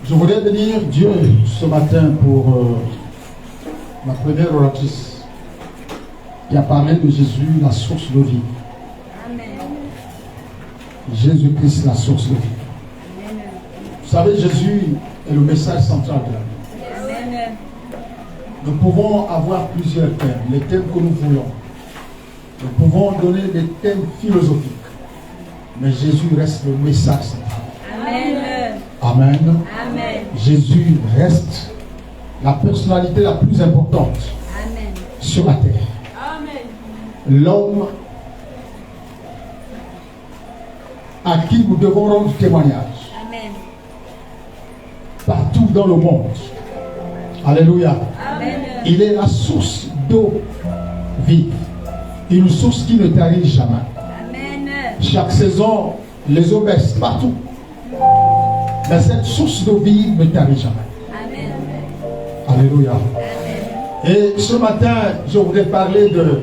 Je voudrais bénir Dieu ce matin pour ma première oratrice qui a parlé de Jésus, la source de vie. Amen. Jésus-Christ, la source de vie. Amen. Vous savez, Jésus est le message central de la vie. Amen. Nous pouvons avoir plusieurs thèmes, les thèmes que nous voulons. Nous pouvons donner des thèmes philosophiques. Mais Jésus reste le message central. Amen. Amen. Amen. Jésus reste la personnalité la plus importante Amen. sur la terre. Amen. L'homme à qui nous devons rendre témoignage Amen. partout dans le monde. Alléluia. Amen. Il est la source d'eau vive. Une source qui ne tarit jamais. Amen. Chaque saison, les eaux baissent partout. Mais cette source d'eau vive ne tarit jamais. Amen. Alléluia. Amen. Et ce matin, je voudrais parler de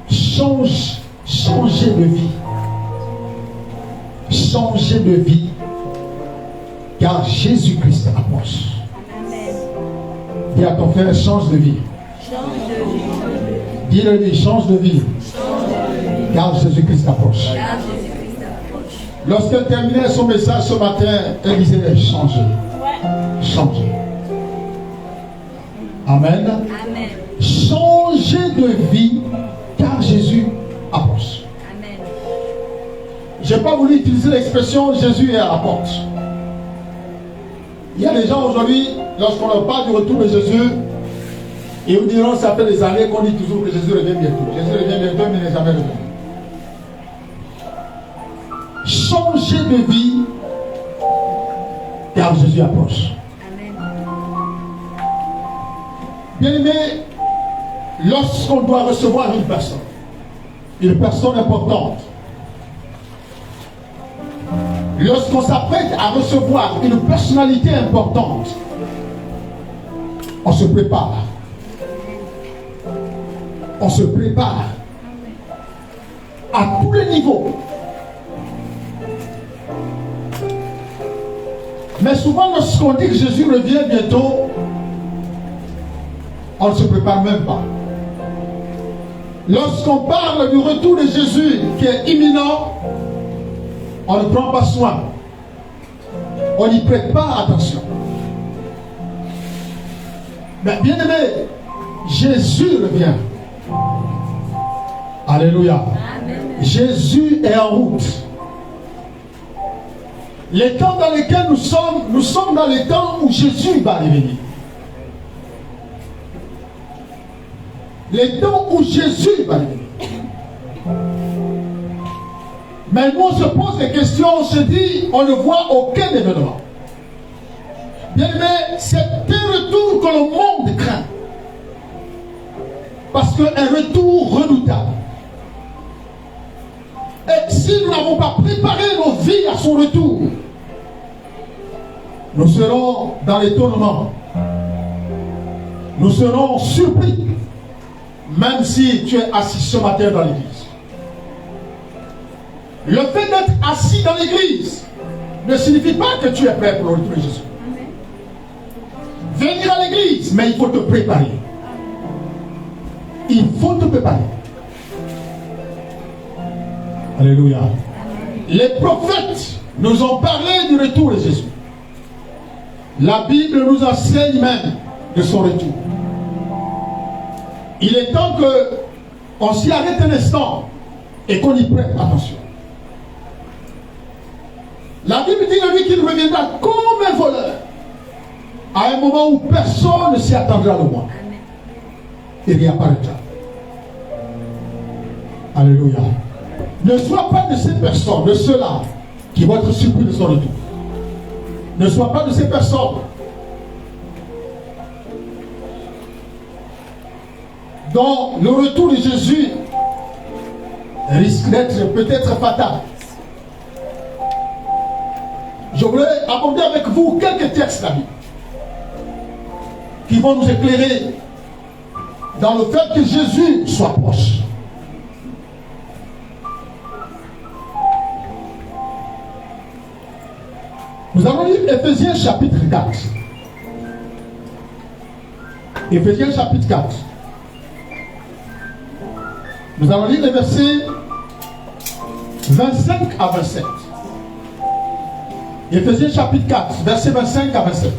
changer de vie. Changer de vie. Car Jésus-Christ approche. Amen. Dis à ton frère, change de vie. Change de vie. Dis-le, change de vie. Car Jésus-Christ approche. Car Jésus-Christ approche. Lorsqu'elle terminait son message ce matin, elle disait changer. Ouais. Changer. Amen. Amen. Changer de vie car Jésus approche. Amen. Je n'ai pas voulu utiliser l'expression Jésus est à la porte. Il y a des gens aujourd'hui, lorsqu'on leur parle du retour de Jésus, ils vous diront, ça fait des années qu'on dit toujours que Jésus revient bientôt. Jésus revient bientôt, mais il n'est jamais revenu. Changer de vie car Jésus approche. Amen. Bien aimé, lorsqu'on doit recevoir une personne importante, lorsqu'on s'apprête à recevoir une personnalité importante, on se prépare. On se prépare à tous les niveaux. Mais souvent, lorsqu'on dit que Jésus revient bientôt, on ne se prépare même pas. Lorsqu'on parle du retour de Jésus qui est imminent, on ne prend pas soin. On n'y prête pas attention. Mais bien aimé, Jésus revient. Alléluia. Amen. Jésus est en route. Les temps dans lesquels nous sommes dans les temps où Jésus va revenir. Les temps où Jésus va revenir. Mais nous on se pose des questions, on se dit, on ne voit aucun événement. Bien aimé, c'est un retour que le monde craint. Parce qu'un retour redoutable. Et si nous n'avons pas préparé nos vies à son retour, nous serons dans l'étonnement. Nous serons surpris. Même si tu es assis ce matin dans l'église. Le fait d'être assis dans l'église ne signifie pas que tu es prêt pour le retour de Jésus. Venir à l'église, mais il faut te préparer. Il faut te préparer. Alléluia. Les prophètes nous ont parlé du retour de Jésus. La Bible nous enseigne même de son retour. Il est temps qu'on s'y arrête un instant et qu'on y prête attention. La Bible dit de lui qu'il reviendra comme un voleur à un moment où personne ne s'y attendra de moi. Il réapparaîtra. Alléluia. Ne sois pas de ces personnes, de ceux-là qui vont être surpris de son retour. Ne sois pas de ces personnes dont le retour de Jésus risque d'être peut-être fatal. Je voulais aborder avec vous quelques textes de la Bible qui vont nous éclairer dans le fait que Jésus soit proche. Nous allons lire Éphésiens chapitre 4. Éphésiens chapitre 4. Nous allons lire les versets 25 à 27. Éphésiens chapitre 4, versets 25 à 27.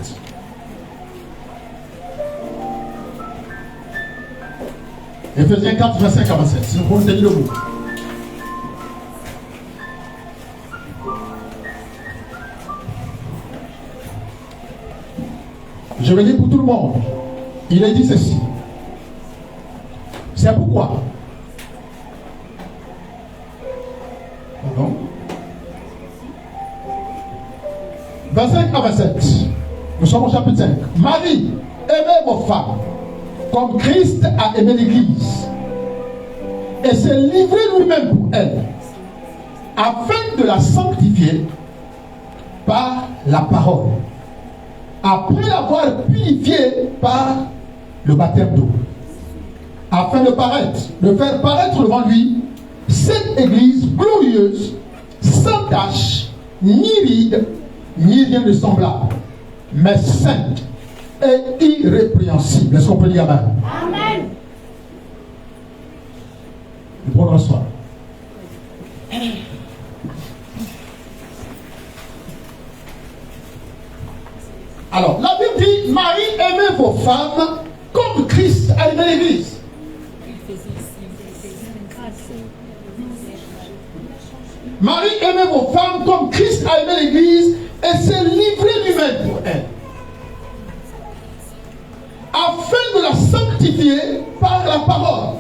Éphésiens 4, 25 à 27. Si nous pouvons tenir le mot. Je vais dire pour tout le monde. Il est dit ceci. C'est pourquoi. Pardon. 25 à 27. Nous sommes au chapitre 5. Marie, aimez vos femmes comme Christ a aimé l'Église et s'est livré lui-même pour elle, afin de la sanctifier par la parole, après l'avoir purifiée par le baptême d'eau, afin de faire paraître devant lui cette Église glorieuse, sans tache, ni ride, ni rien de semblable, mais sainte et irrépréhensible. Est-ce qu'on peut dire amen? Amen. Le bon soir. Alors, la Bible dit, Marie, aimez vos femmes comme Christ a aimé l'Église. Marie, aimez vos femmes comme Christ a aimé l'Église et s'est livré lui-même pour elle, afin de la sanctifier par la parole,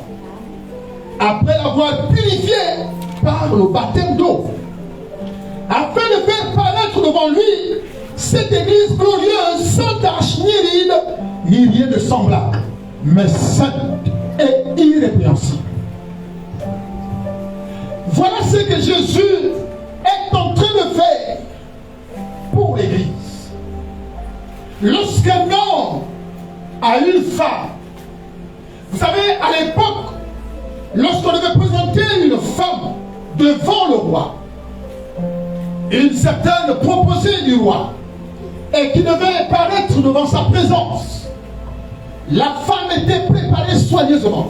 après l'avoir purifiée par le baptême d'eau, afin de faire paraître devant lui cette Église glorieuse, sans tache, ni ride, ni rien de semblable, mais sainte et irrépréhensible. Voilà ce que Jésus est en train de faire pour l'Église. Lorsqu'un homme a une femme, vous savez, à l'époque, lorsqu'on devait présenter une femme devant le roi, une certaine proposée du roi, et qui devait paraître devant sa présence, la femme était préparée soigneusement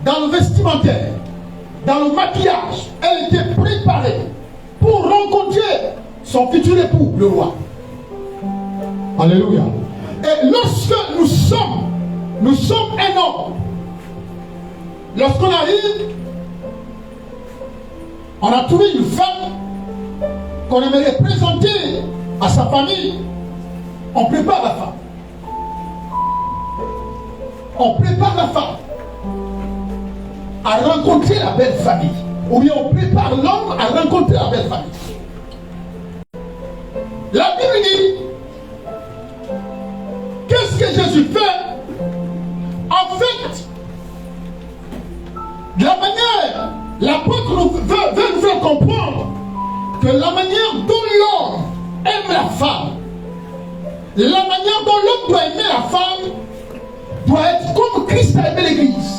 dans le vestimentaire, dans le maquillage. Elle était préparée pour rencontrer son futur époux, le roi. Alléluia. Et lorsque nous sommes un homme, lorsqu'on arrive, on a trouvé une femme qu'on aimerait présenter à sa famille, on prépare la femme. On prépare la femme à rencontrer la belle famille. Ou bien on prépare l'homme à rencontrer la belle famille. La Bible dit, qu'est-ce que Jésus fait? En fait, de la manière, l'apôtre veut nous faire comprendre que la manière dont l'homme aime la femme, la manière dont l'homme doit aimer la femme, doit être comme Christ a aimé l'Église.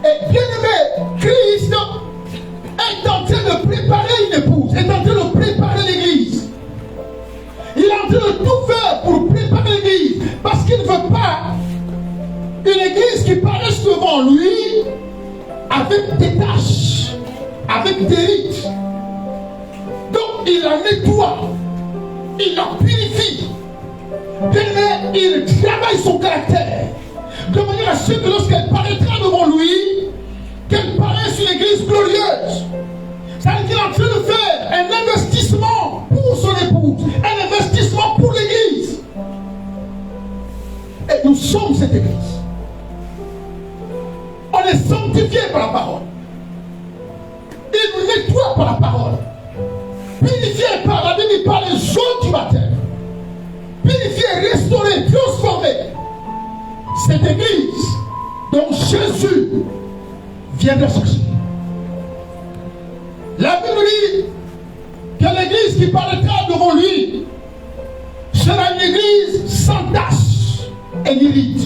Et bien aimé, Christ est en train de préparer une épouse, est en train de préparer l'Église. Il est en train de tout faire pour préparer l'Église, parce qu'il ne veut pas une Église qui paraisse devant lui avec des taches, avec des rides. Donc il la nettoie, il la purifie. Bien aimé, il travaille son caractère, de manière à ce que lorsqu'elle paraîtra devant lui, qu'elle paraisse une Église glorieuse. C'est-à-dire qu'il est en train de faire un investissement pour son épouse, un investissement pour l'Église. Et nous sommes cette Église. On est sanctifié par la parole. Il nous nettoie par la parole. Purifié par la Bible, par les eaux du baptême. Purifié, restauré, transformé. Cette Église dont Jésus vient de sortir. La Bible dit que l'Église qui paraîtra devant lui sera une Église sans tache et ni ride.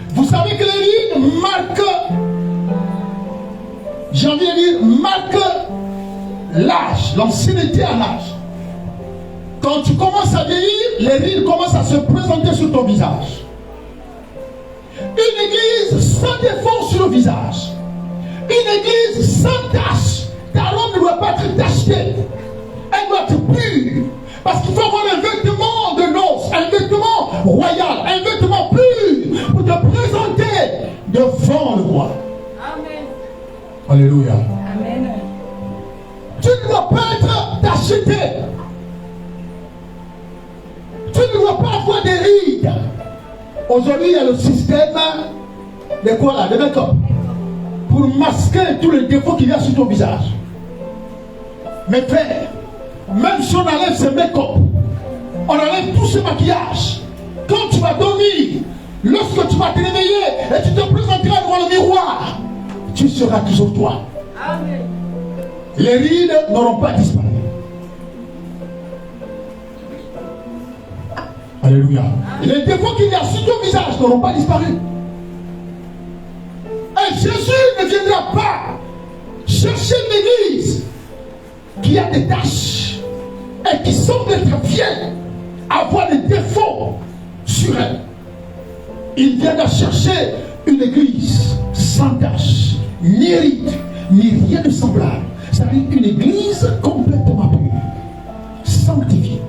Vous savez que les rides marquent, j'ai envie de dire, marquent l'âge, l'ancienneté à l'âge. Quand tu commences à vieillir, les rides commencent à se présenter sur ton visage. Une église sans défaut sur le visage. Une église sans tache. Ta robe ne doit pas être tachetée. Elle doit être pure. Parce qu'il faut avoir un vêtement de noces, un vêtement royal, un vêtement pur pour te présenter devant le roi. Amen. Alléluia. Amen. Tu ne dois pas être tacheté. Tu ne dois pas avoir des rides. Aujourd'hui, il y a le système de quoi là, de make-up, pour masquer tous les défauts qu'il y a sur ton visage. Mais frère, même si on enlève ce make-up, on enlève tout ce maquillage, quand tu vas dormir, lorsque tu vas te réveiller et tu te présenteras devant le miroir, tu seras toujours toi. Amen. Les rides n'auront pas disparu. Alléluia. Et les défauts qu'il y a sur ton visage n'auront pas disparu. Et Jésus ne viendra pas chercher une église qui a des taches et qui semble être vieille, avoir des défauts sur elle. Il viendra chercher une église sans tache, ni ride, ni rien de semblable. C'est-à-dire une église complètement pure, sanctifiée.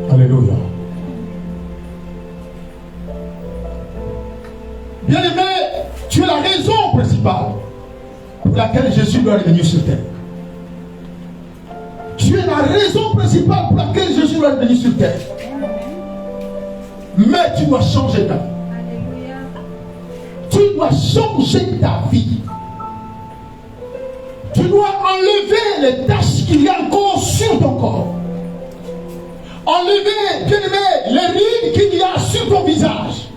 Alléluia. Bien-aimé, tu es la raison principale pour laquelle Jésus doit revenir sur terre. Tu es la raison principale pour laquelle Jésus doit revenir sur terre. Mais tu dois changer ta vie. Alléluia. Tu dois changer ta vie. Tu dois enlever les taches qu'il y a encore sur ton corps. Enlever, bien-aimé, les rides qu'il y a sur ton visage.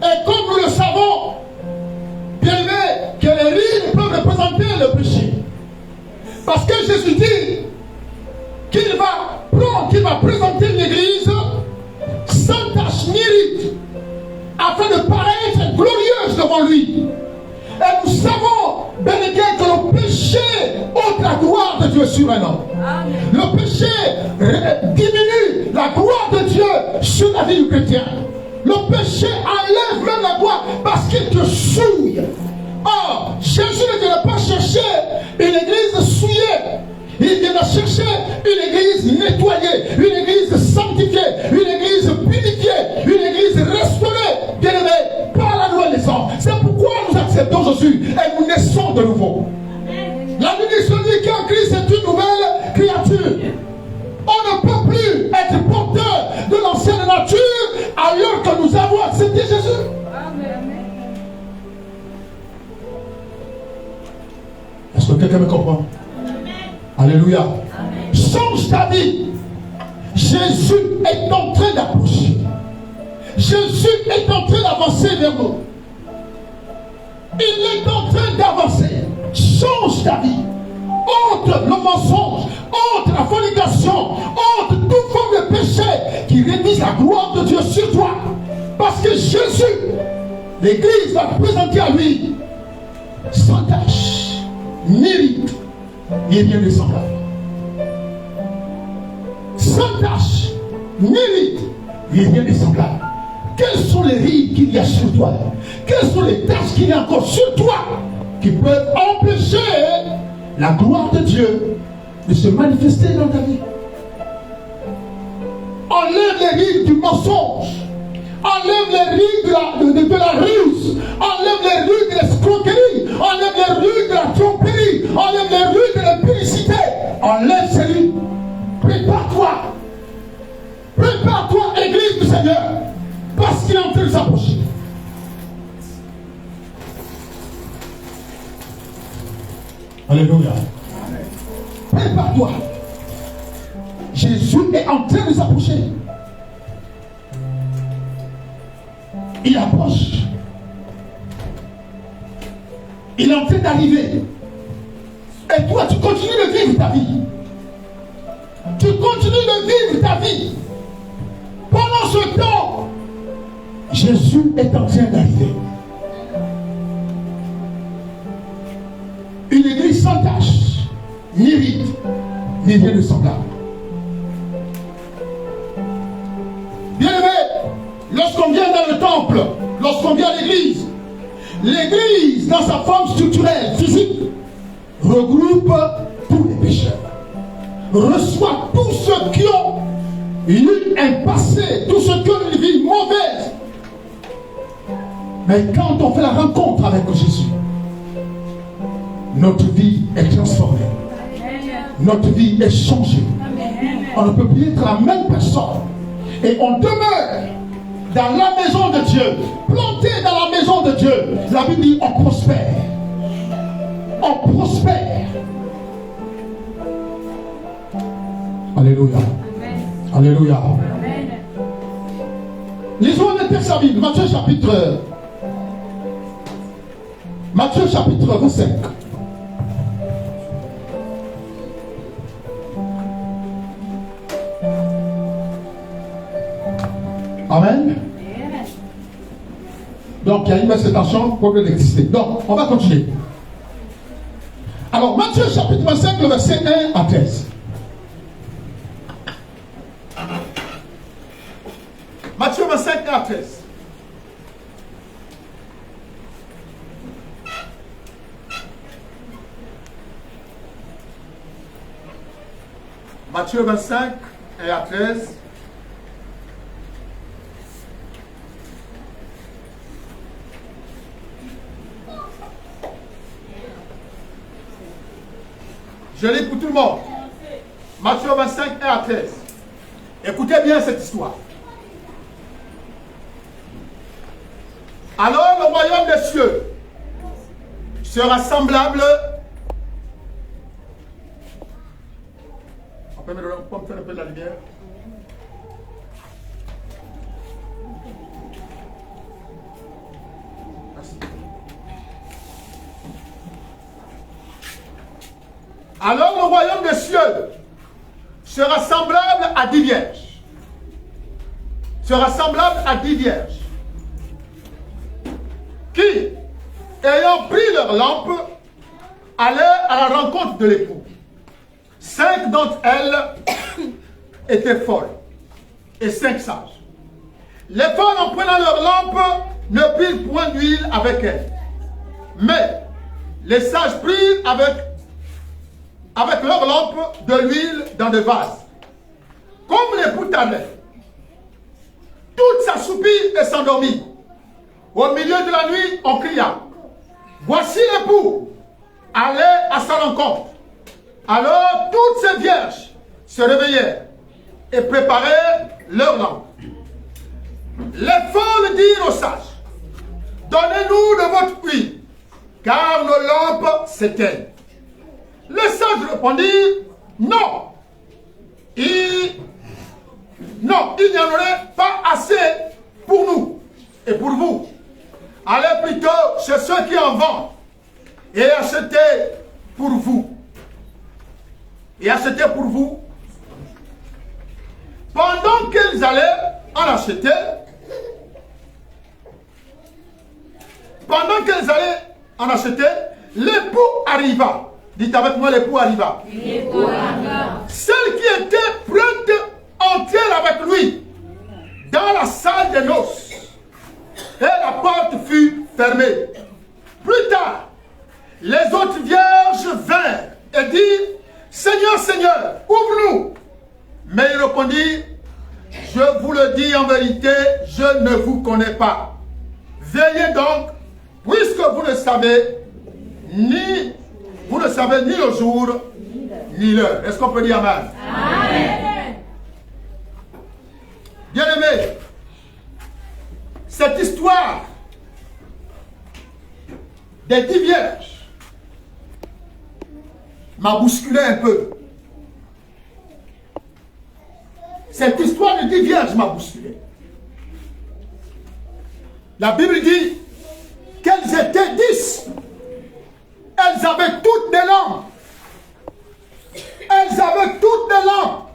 Et comme nous le savons, bien-aimé, que les rides peuvent représenter le péché. Parce que Jésus dit qu'il va présenter l'église sans tache ni ride, afin de paraître glorieuse devant lui. Et nous savons, bien-aimé, que le péché ôte la gloire de Dieu sur un homme. Amen. Le péché diminue la gloire de Dieu sur la vie du chrétien. Le péché enlève même la gloire parce qu'il te souille. Or, Jésus ne vient pas chercher une église souillée. Il vient chercher une église nettoyée, une église sanctifiée, une église purifiée, une église restaurée, bien aimée, par la nouvelle naissance. C'est pourquoi nous acceptons Jésus et nous naissons de nouveau. La Bible dit celui qui est en Christ est une nouvelle créature. On ne peut plus être porteur de l'ancienne nature alors que nous avons accepté Jésus. Amen. Est-ce que quelqu'un me comprend? Alléluia. Change ta vie. Jésus est en train d'approcher. Jésus est en train d'avancer vers nous. Il est en train d'avancer. Change ta vie. Ôte le mensonge, ôte la fornication, ôte toute forme de péché qui réduise la gloire de Dieu sur toi. Parce que Jésus, l'Église va te présenter à lui sans tache, ni ride, ni rien de semblable. Sans tache, ni ride, ni rien de semblable. Quelles sont les rides qu'il y a sur toi? Quelles sont les taches qu'il y a encore sur toi qui peuvent empêcher la gloire de Dieu de se manifester dans ta vie? Enlève les rides du mensonge. Enlève les rides de la ruse. Enlève les rides de l'escroquerie. Enlève les rides de la tromperie. Enlève les rides de l'impudicité. Enlève ces rides. Prépare-toi. Prépare-toi, Église du Seigneur. Parce qu'il est en train de s'approcher. Alléluia. Prépare-toi. Jésus est en train de s'approcher. Il approche. Il est en train d'arriver. Et toi, tu continues de vivre ta vie. Tu continues de vivre ta vie. Pendant ce temps, Jésus est en train d'arriver. une église sans tache, ni ride, ni rien de semblable. Bien-aimé, lorsqu'on vient dans le temple, lorsqu'on vient à l'église, l'église, dans sa forme structurelle, physique, regroupe tous les pécheurs, reçoit tous ceux qui ont eu un passé, tous ceux qui ont une vie mauvaise. Mais quand on fait la rencontre avec Jésus, notre vie est transformée. Notre vie est changée. On ne peut plus être la même personne. Et on demeure dans la maison de Dieu, planté dans la maison de Dieu. La Bible dit on prospère. On prospère. Alléluia. Alléluia. Amen. Lisons le texte de la Bible, Matthieu chapitre 25. Amen. Donc il y a une baisse de tension pour l'électricité. Donc on va continuer. Alors Matthieu chapitre 25, le verset 1 à 13. Matthieu 25, 1 à 13. Matthieu 25 et à 13. Je lis pour tout le monde. Matthieu 25 et à 13. Écoutez bien cette histoire. Alors le royaume des cieux sera semblable. On peut me faire un peu de la lumière. Merci. Alors le royaume des cieux sera semblable à 10 vierges. Sera semblable à 10 vierges. Qui, ayant pris leur lampe, allèrent à la rencontre de l'époux. 5 d'entre elles étaient folles et 5 sages. Les folles, en prenant leur lampe, ne prirent point d'huile avec elles. Mais les sages prirent avec leur lampe de l'huile dans des vases. Comme l'époux tardait, toutes s'assoupirent et s'endormirent. Au milieu de la nuit, on cria, voici l'époux, allez à sa rencontre. Alors toutes ces vierges se réveillèrent et préparèrent leur lampe. Les folles dirent aux sages, donnez-nous de votre huile, car nos lampes s'éteignent. Les sages répondirent, non, il n'y en aurait pas assez pour nous et pour vous. Allez plutôt chez ceux qui en vendent et achetez pour vous. Et achetez pour vous. Pendant qu'ils allaient en acheter, l'époux arriva. Dites avec moi, l'époux arriva. Celle qui était prête entrer avec lui dans la salle des noces. Et la porte fut fermée. Plus tard, les autres vierges vinrent et dirent, Seigneur, Seigneur, ouvre-nous. Mais il répondit, je vous le dis en vérité, je ne vous connais pas. Veillez donc, puisque vous ne savez ni le jour, ni l'heure. Est-ce qu'on peut dire amen? Amen. Bien-aimés, cette histoire des 10 vierges m'a bousculé un peu. Cette histoire des 10 vierges m'a bousculé. La Bible dit qu'elles étaient 10. Elles avaient toutes des lampes. Elles avaient toutes des lampes.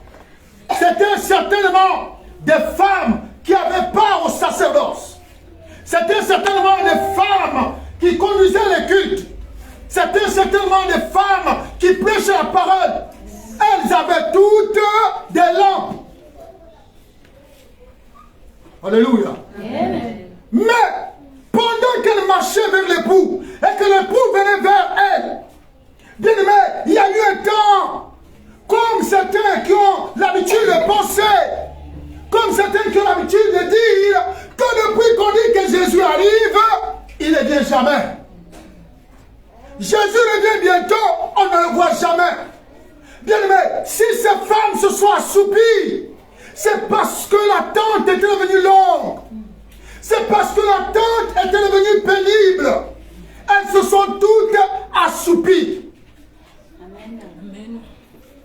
C'était certainement des femmes qui avaient part au sacerdoce. C'était certainement des femmes qui conduisaient les cultes. C'était certainement des la parole, elles avaient toutes des lampes. Alléluia. Mais pendant qu'elle marchait vers l'époux et que l'époux venait vers elle, bien aimé, il y a eu un temps, comme certains qui ont l'habitude de penser, comme certains qui ont l'habitude de dire que depuis qu'on dit que Jésus arrive, il ne vient jamais. Jésus revient bientôt, on ne le voit jamais. Bien aimé, si ces femmes se sont assoupies, c'est parce que l'attente était devenue longue. C'est parce que l'attente était devenue pénible. Elles se sont toutes assoupies. Amen.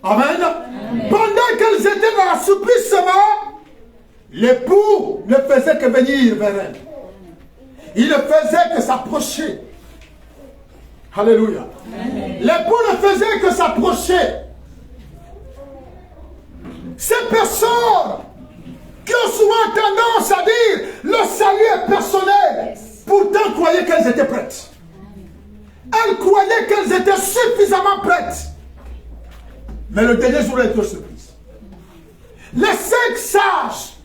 Amen. Amen. Pendant qu'elles étaient dans l'assouplissement, l'époux ne faisait que venir vers elles. Il ne faisait que s'approcher. Alléluia. L'époux ne faisait que s'approcher. Ces personnes qui ont souvent tendance à dire le salut est personnel, pourtant croyaient qu'elles étaient prêtes. Elles croyaient qu'elles étaient suffisamment prêtes. Mais le dernier jour est une surprise. Les 5 sages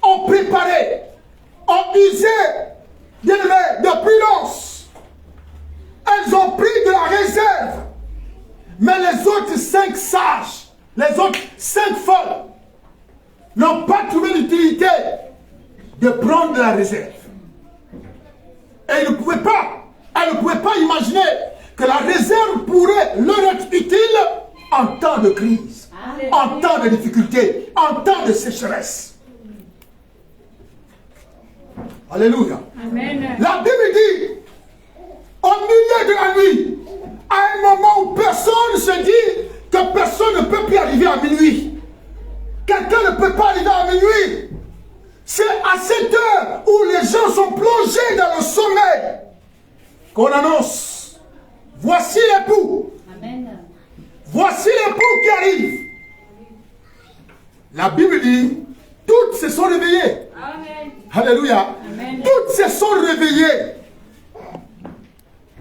ont préparé, ont usé, bien aimé, de prudence. Elles ont pris de la réserve. Mais les autres 5 sages, les autres 5 folles, n'ont pas trouvé l'utilité de prendre de la réserve. Et elles ne pouvaient pas imaginer que la réserve pourrait leur être utile en temps de crise, en temps de difficulté, en temps de sécheresse. Alléluia. Amen. La Bible dit, au milieu de la nuit, à un moment où personne se dit que personne ne peut plus arriver à minuit. Quelqu'un ne peut pas arriver à minuit. C'est à cette heure où les gens sont plongés dans le sommeil qu'on annonce. Voici l'époux. Amen. Voici l'époux qui arrive. La Bible dit, toutes se sont réveillées. Amen. Alléluia. Amen. Toutes se sont réveillées.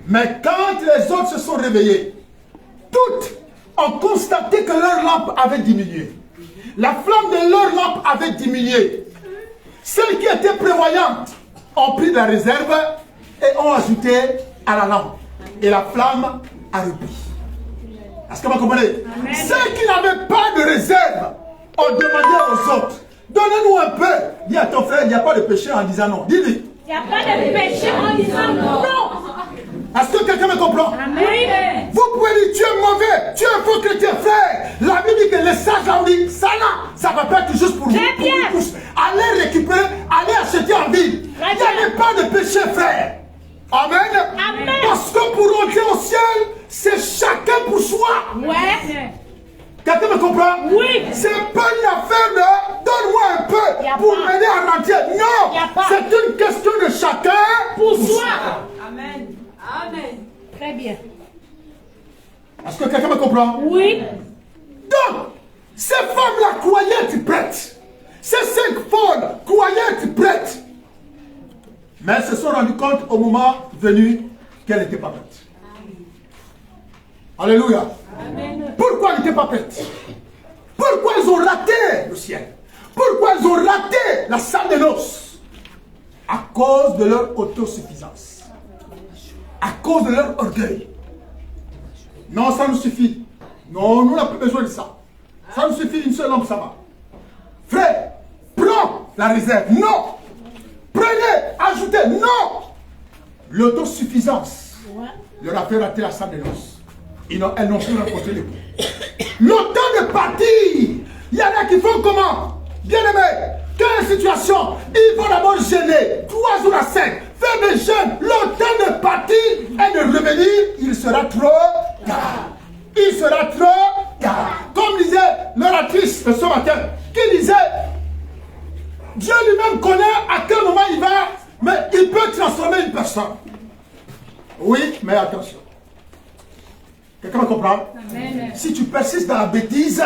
Mais quand les autres se sont réveillées, toutes ont constaté que leur lampe avait diminué. La flamme de leur lampe avait diminué. Celles qui étaient prévoyantes ont pris de la réserve et ont ajouté à la lampe. Et la flamme a repris. Est-ce que vous comprenez? Amen. Ceux qui n'avaient pas de réserve ont demandé aux autres, donnez-nous un peu. Dis à ton frère, il n'y a pas de péché en disant non. Dis-lui. Il n'y a pas de péché en disant non. Est-ce que quelqu'un me comprend? Amen. Vous pouvez dire, tu es mauvais, tu es un faux chrétien, frère. La Bible dit que les sages ont dit, ça là, ça va pas être juste pour vous. Allez récupérer, allez acheter en ville. Il n'y avait pas de péché, frère. Amen. Amen. Parce que pour entrer au ciel, c'est chacun pour soi. Ouais. Quelqu'un me comprend? Oui. C'est pas une affaire de donne-moi un peu pour m'aider à rentrer. Non. C'est une question de chacun pour soi. Amen. Amen. Très bien. Est-ce que quelqu'un me comprend? Oui. Donc, ces femmes-là croyaient être prêtes. Ces 5 folles croyaient être prêtes. Mais elles se sont rendues compte au moment venu qu'elles n'étaient pas prêtes. Alléluia. Amen. Pourquoi elles n'étaient pas prêtes? Pourquoi elles ont raté le ciel? Pourquoi elles ont raté la salle de noces? À cause de leur autosuffisance. À cause de leur orgueil. Non, ça nous suffit. Non, nous n'avons plus besoin de ça. Ça nous suffit, une seule lampe, ça va. Frère, prends la réserve. Non. Prenez, ajoutez. Non. L'autosuffisance leur a fait rater la salle de noces. Elles n'ont plus rencontré l'époux. Le temps de partir. Il y en a qui font comment? Bien aimé, quelle situation? Ils vont d'abord gêner 3 jours à 5. Faire des jeûnes. Le temps de partir et de revenir, il sera trop tard. Il sera trop tard. Comme disait l'oratrice ce matin, qui disait, Dieu lui-même connaît à quel moment il va, mais il peut transformer une personne. Oui, mais attention. Quelqu'un me comprend? Amen. Si tu persistes dans la bêtise,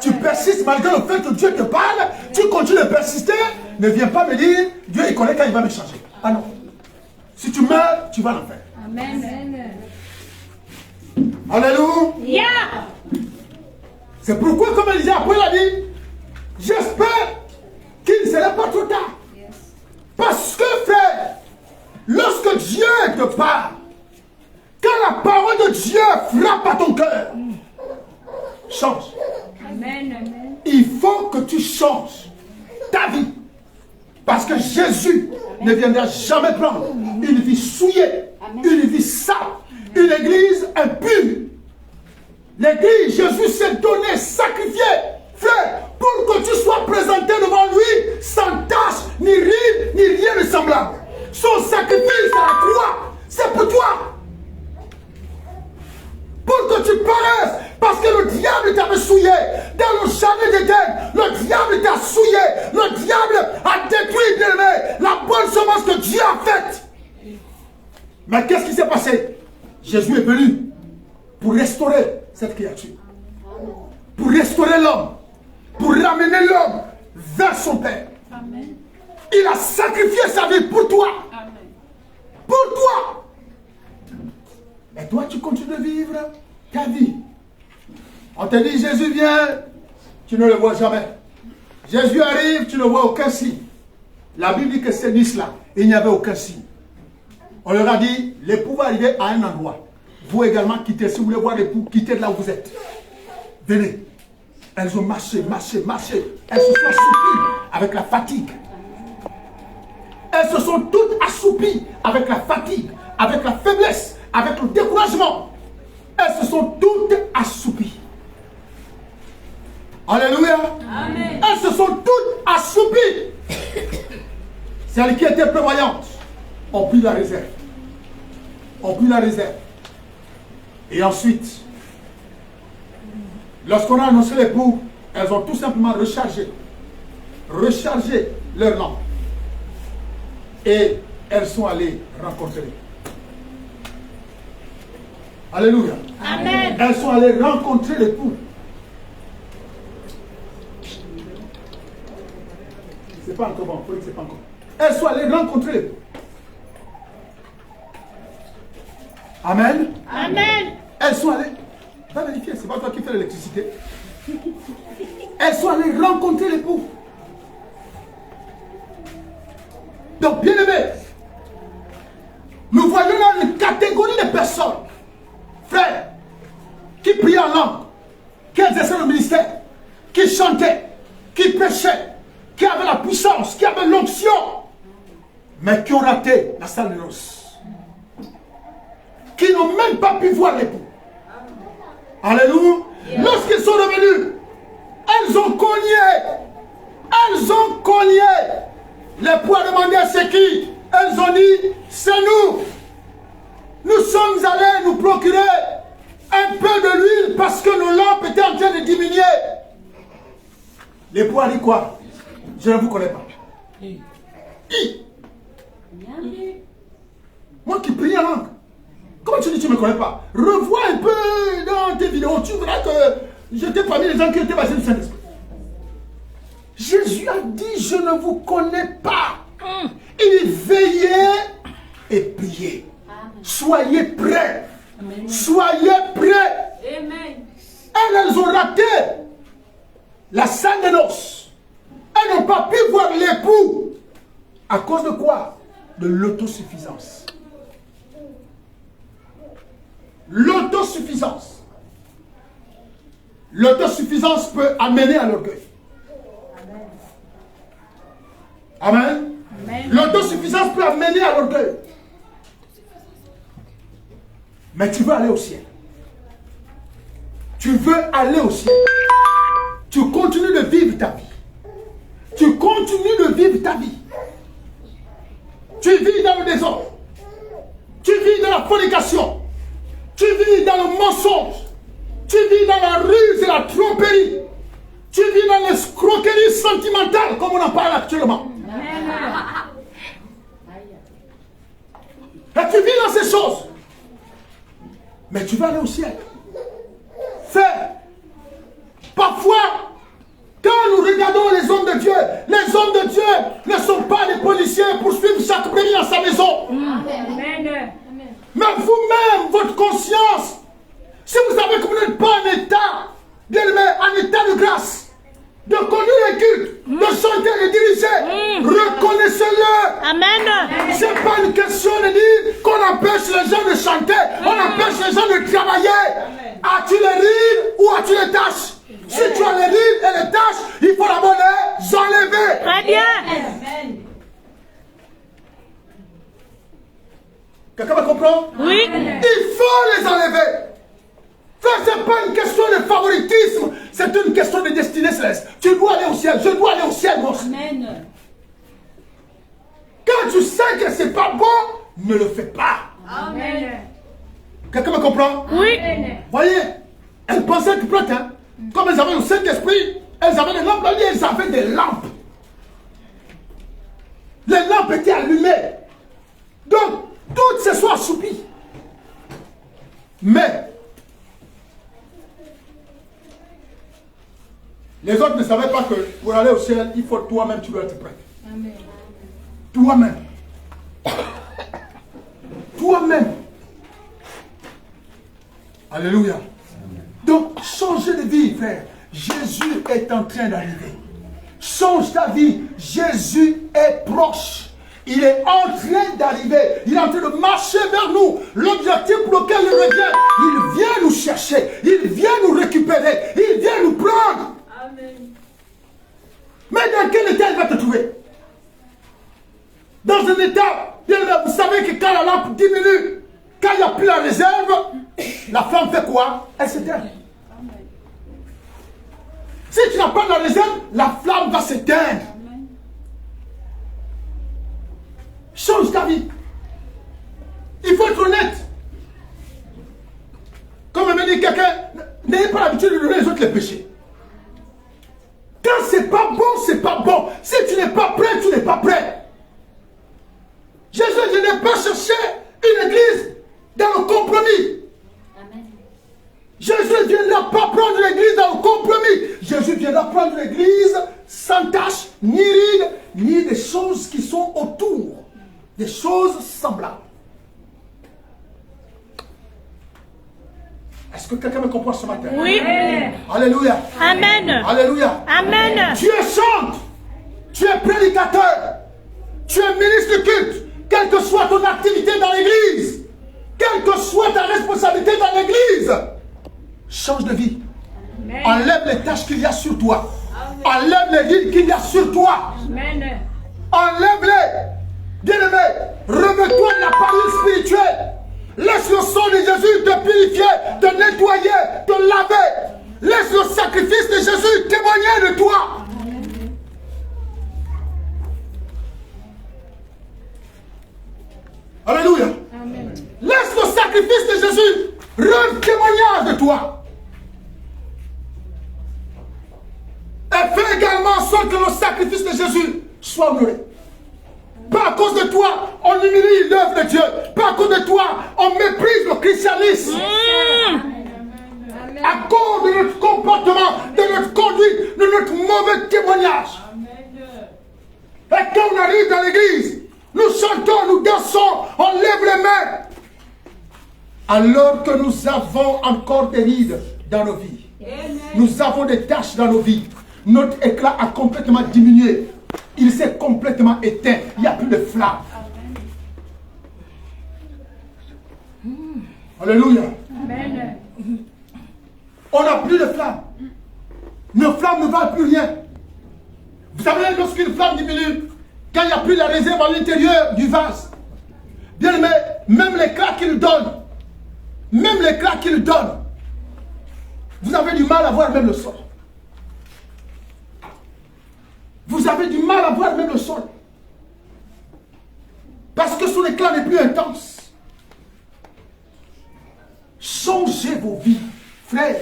tu persistes malgré le fait que Dieu te parle, tu continues de persister, ne viens pas me dire, Dieu il connaît quand il va me changer. Ah non. Si tu meurs, tu vas l'enfer. Amen. Alléluia. C'est pourquoi, comme Élisée après l'a dit, j'espère qu'il ne sera pas trop tard. Parce que, frère, lorsque Dieu te parle, quand la parole de Dieu frappe à ton cœur, change. Amen. Il faut que tu changes ta vie. Parce que Jésus ne viendra jamais prendre une vie souillée, une vie sale, une église impure. L'église, Jésus s'est donné, sacrifié, frère, pour que tu sois présenté devant lui sans tache, ni ride, ni rien de semblable. Son sacrifice à la croix, c'est pour toi. Pour que tu paraisses, parce que le diable t'avait souillé. Dans le jardin d'Éden, le diable t'a souillé. Le diable a détruit, bien-aimé, la bonne semence que Dieu a faite. Mais qu'est-ce qui s'est passé? Jésus est venu pour restaurer cette créature. Pour restaurer l'homme. Pour ramener l'homme vers son Père. Amen. Il a sacrifié sa vie pour toi. Amen. Pour toi. Et toi, tu continues de vivre ta vie. On te dit, Jésus vient, tu ne le vois jamais. Jésus arrive, tu ne vois aucun signe. La Bible dit que c'est Nice-là, il n'y avait aucun signe. On leur a dit, l'époux va arriver à un endroit. Vous également quittez, si vous voulez voir l'époux, quittez de là où vous êtes. Venez. Elles ont marché. Elles se sont assoupies avec la fatigue. Elles se sont toutes assoupies avec la fatigue, avec la faiblesse, avec le découragement. Elles se sont toutes assoupies. Alléluia. Amen. Elles se sont toutes assoupies. Celles qui étaient prévoyantes ont pris la réserve. Et ensuite, lorsqu'on a annoncé l'époux, elles ont tout simplement rechargé leur lampe. Et elles sont allées rencontrer. Alléluia. Amen. Elles sont allées rencontrer l'époux. C'est pas encore bon, faut dire que c'est pas encore. Elles sont allées rencontrer l'époux. Amen. Amen. Elles sont allées. Va vérifier, c'est pas toi qui fais l'électricité. Elles sont allées rencontrer l'époux. Donc, bien aimé, nous voyons là une catégorie de personnes, frères, qui priaient en langue, qui exerçaient le ministère, qui chantaient, qui prêchaient, qui avaient la puissance, qui avaient l'onction, mais qui ont raté la salle de noces, qui n'ont même pas pu voir l'époux. Alléluia. Lorsqu'ils sont revenus, elles ont cogné. L'époux a demandé à c'est qui? Elles ont dit, c'est nous. Nous sommes allés nous procurer un peu de l'huile parce que nos lampes étaient en train de diminuer. L'époux a dit quoi? Je ne vous connais pas. Moi qui prie en langue. Comment tu dis tu ne me connais pas? Revois un peu dans tes vidéos, tu verras que j'étais parmi les gens qui étaient basés du Saint-Esprit. Jésus a dit, je ne vous connais pas. Il veillait et priait. Soyez prêts. Amen. Soyez prêts. Amen. Elles ont raté la salle de noces. Elles n'ont pas pu voir l'époux. À cause de quoi? De l'autosuffisance. L'autosuffisance. L'autosuffisance peut amener à l'orgueil. Amen. Amen. L'autosuffisance peut amener à l'orgueil. Mais tu veux aller au ciel. Tu veux aller au ciel. Tu continues de vivre ta vie. Tu continues de vivre ta vie. Tu vis dans le désordre. Tu vis dans la fornication. Tu vis dans le mensonge. Tu vis dans la ruse et la tromperie. Tu vis dans l'escroquerie sentimentale, comme on en parle actuellement. Et tu vis dans ces choses. Mais tu vas aller au ciel. Frère, parfois, quand nous regardons les hommes de Dieu ne sont pas des policiers pour suivre chaque brebis dans sa maison. Amen. Mais vous-même, votre conscience Si vous savez que vous n'êtes pas en état, bien aimé, en état de grâce, de conduire les cultes, de chanter et diriger, reconnaissez-le. Amen. Ce n'est pas une question de dire qu'on empêche les gens de chanter, on empêche les gens de travailler. As-tu les rides ou as-tu les tâches? Si tu as les rides et les tâches, il faut d'abord les enlever. Très bien. Quelqu'un me comprend? Oui. Il faut les enlever. Ça, ce n'est pas une question de favoritisme, c'est une question de destinée céleste. Tu dois aller au ciel, je dois aller au ciel, mon frère. Amen. Quand tu sais que ce n'est pas bon, ne le fais pas. Amen. Quelqu'un me comprend? Oui. Voyez, elles pensaient que peut-être, hein, comme elles avaient le Saint-Esprit, elles avaient des lampes, elles avaient des lampes. Les lampes étaient allumées. Donc, toutes se sont assoupies. Mais, les autres ne savaient pas que pour aller au ciel, il faut toi-même, tu dois être prêt. Amen. Toi-même. Toi-même. Alléluia. Donc, changez de vie, frère. Jésus est en train d'arriver. Change ta vie. Jésus est proche. Il est en train d'arriver. Il est en train de marcher vers nous. L'objectif pour lequel il revient, il vient nous chercher. Il vient nous récupérer. Il vient nous prendre. Amen. Mais dans quel état il va te trouver? Dans un état, vous savez que quand la lampe diminue, quand il n'y a plus la réserve, la flamme fait quoi? Elle s'éteint. Si tu n'as pas de la réserve, la flamme va s'éteindre. Change ta vie. Il faut être honnête. Comme me dit quelqu'un, n'ayez pas l'habitude de donner les autres les péchés. Quand c'est pas bon, c'est pas bon. Si tu n'es pas prêt, tu n'es pas prêt. Jésus ne vient pas chercher une église dans le compromis. Amen. Jésus ne viendra pas prendre l'église dans le compromis. Jésus viendra prendre l'église sans tache, ni ride, ni des choses qui sont autour. Des choses semblables. Est-ce que quelqu'un me comprend ce matin? Oui. Alléluia. Amen. Alléluia. Amen. Tu es chante, tu es prédicateur, tu es ministre de culte, quelle que soit ton activité dans l'église, quelle que soit ta responsabilité dans l'église, change de vie. Amen. Enlève les tâches qu'il y a sur toi. Enlève les rides qu'il y a sur toi. Amen. Enlève-les. Bien-aimé, remets-toi de la parole spirituelle. Laisse le sang de Jésus te purifier, te nettoyer, te laver. Laisse le sacrifice de Jésus témoigner de toi. Alléluia. Amen. Laisse le sacrifice de Jésus rendre témoignage de toi. Et fais également en sorte que le sacrifice de Jésus soit honoré. Pas à cause de toi, on humilie l'œuvre de Dieu. Pas à cause de toi, on méprise le christianisme. À cause de notre comportement, de notre conduite, de notre mauvais témoignage. Et quand on arrive dans l'église, nous chantons, nous dansons, on lève les mains. Alors que nous avons encore des rides dans nos vies. Nous avons des taches dans nos vies. Notre éclat a complètement diminué. Il s'est complètement éteint. Il n'y a plus de flamme. Alléluia. Amen. On n'a plus de flamme. Nos flammes ne valent plus rien. Vous savez, lorsqu'une flamme diminue, quand il n'y a plus la réserve à l'intérieur du vase, bien aimé, même l'éclat qu'il donne, vous avez du mal à voir même le sol. Vous avez du mal à voir même le sol. Parce que son éclat n'est plus intense. Changez vos vies, frères.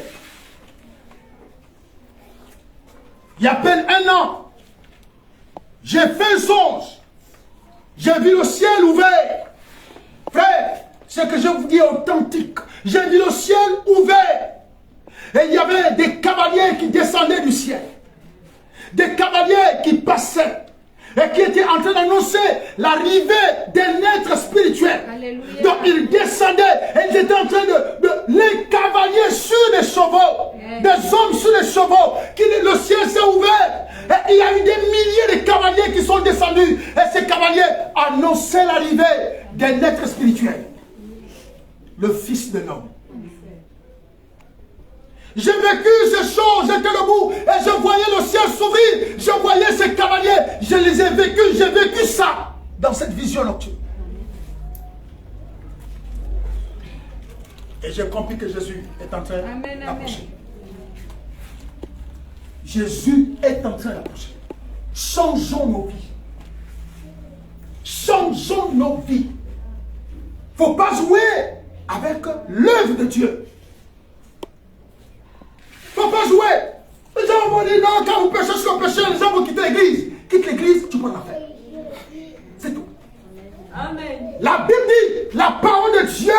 Il y a à peine un an, j'ai fait un songe. J'ai vu le ciel ouvert. Frère, ce que je vous dis est authentique. J'ai vu le ciel ouvert. Et il y avait des cavaliers qui descendaient du ciel. Des cavaliers qui passaient et qui étaient en train d'annoncer l'arrivée d'un être spirituel. Alléluia. Donc ils descendaient et ils étaient en train de les cavaliers cavaliers sur des chevaux, des hommes sur des chevaux, le ciel s'est ouvert. Et il y a eu des milliers de cavaliers qui sont descendus. Et ces cavaliers annonçaient l'arrivée d'un être spirituel, le Fils de l'homme. J'ai vécu ces choses, j'étais debout et je voyais le ciel s'ouvrir. Je voyais ces cavaliers, je les ai vécus, j'ai vécu ça dans cette vision nocturne. Et j'ai compris que Jésus est en train d'approcher. Jésus est en train d'approcher. Changeons nos vies. Changeons nos vies. Il ne faut pas jouer avec l'œuvre de Dieu. Il ne faut pas jouer. Les gens vont dire non, quand vous péchez sur le péché, les gens vont quitter l'église. Quitte l'église, tu peux la faire. C'est tout. Amen. La Bible dit, la parole de Dieu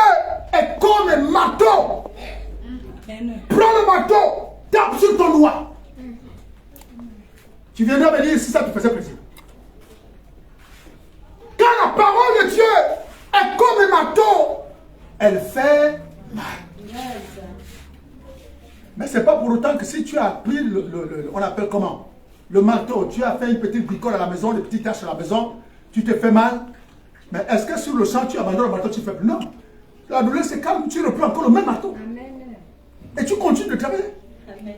est comme un marteau. Prends le marteau, tape sur ton doigt. Tu viendras me dire si ça te faisait plaisir. Quand la parole de Dieu est comme un marteau, elle fait mal. Mais ce n'est pas pour autant que si tu as pris on appelle comment? Le marteau, tu as fait une petite bricole à la maison, des petites tâches à la maison, tu te fais mal. Mais est-ce que sur le champ, tu abandonnes le marteau, tu fais plus? Non. La douleur, c'est calme, tu reprends encore le même marteau. Amen. Et tu continues de travailler. Amen.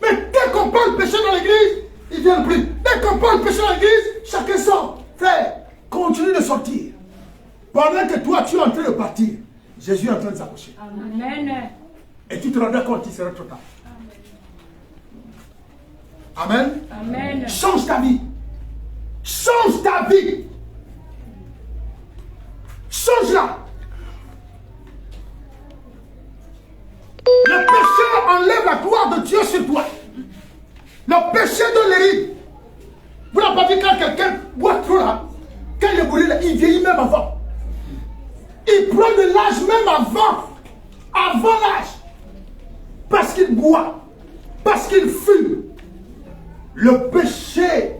Mais dès qu'on parle péché dans l'église, ils viennent plus. Dès qu'on parle péché dans l'église, chacun sort. Frère, continue de sortir. Pendant que toi, tu es en train de partir, Jésus est en train de s'approcher. Amen. Et tu te rendras compte qu'il sera trop tard. Amen. Amen. Change ta vie. Change ta vie. Change-la. Le péché enlève la gloire de Dieu sur toi. Le péché donne les rides. Vous n'avez pas vu quand quelqu'un boit trop là, quand il est brûlé là, il vieillit même avant. Il prend de l'âge même avant l'âge. Parce qu'il boit, parce qu'il fume. Le péché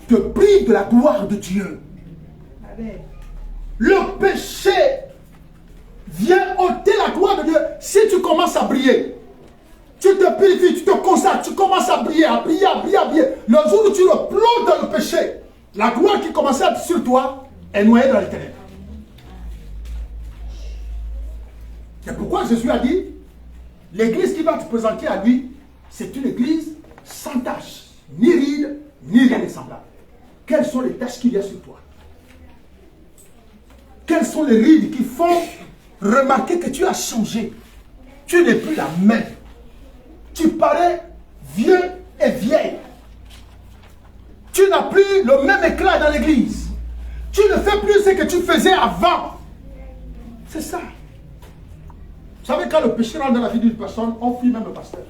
te prive de la gloire de Dieu. Amen. Le péché vient ôter la gloire de Dieu. Si tu commences à briller, tu te purifies, tu te consacres, tu commences à briller, à briller, à briller, à briller. Le jour où tu le plonges dans le péché, la gloire qui commençait à être sur toi est noyée dans les ténèbres. C'est pourquoi Jésus a dit, l'église qui va te présenter à lui, c'est une église sans tache, ni ride, ni rien de semblable. Quelles sont les taches qu'il y a sur toi? Quelles sont les rides qui font remarquer que tu as changé? Tu n'es plus la même. Tu parais vieux et vieille. Tu n'as plus le même éclat dans l'église. Tu ne fais plus ce que tu faisais avant. C'est ça. Vous savez, quand le péché rentre dans la vie d'une personne, on fuit même le pasteur.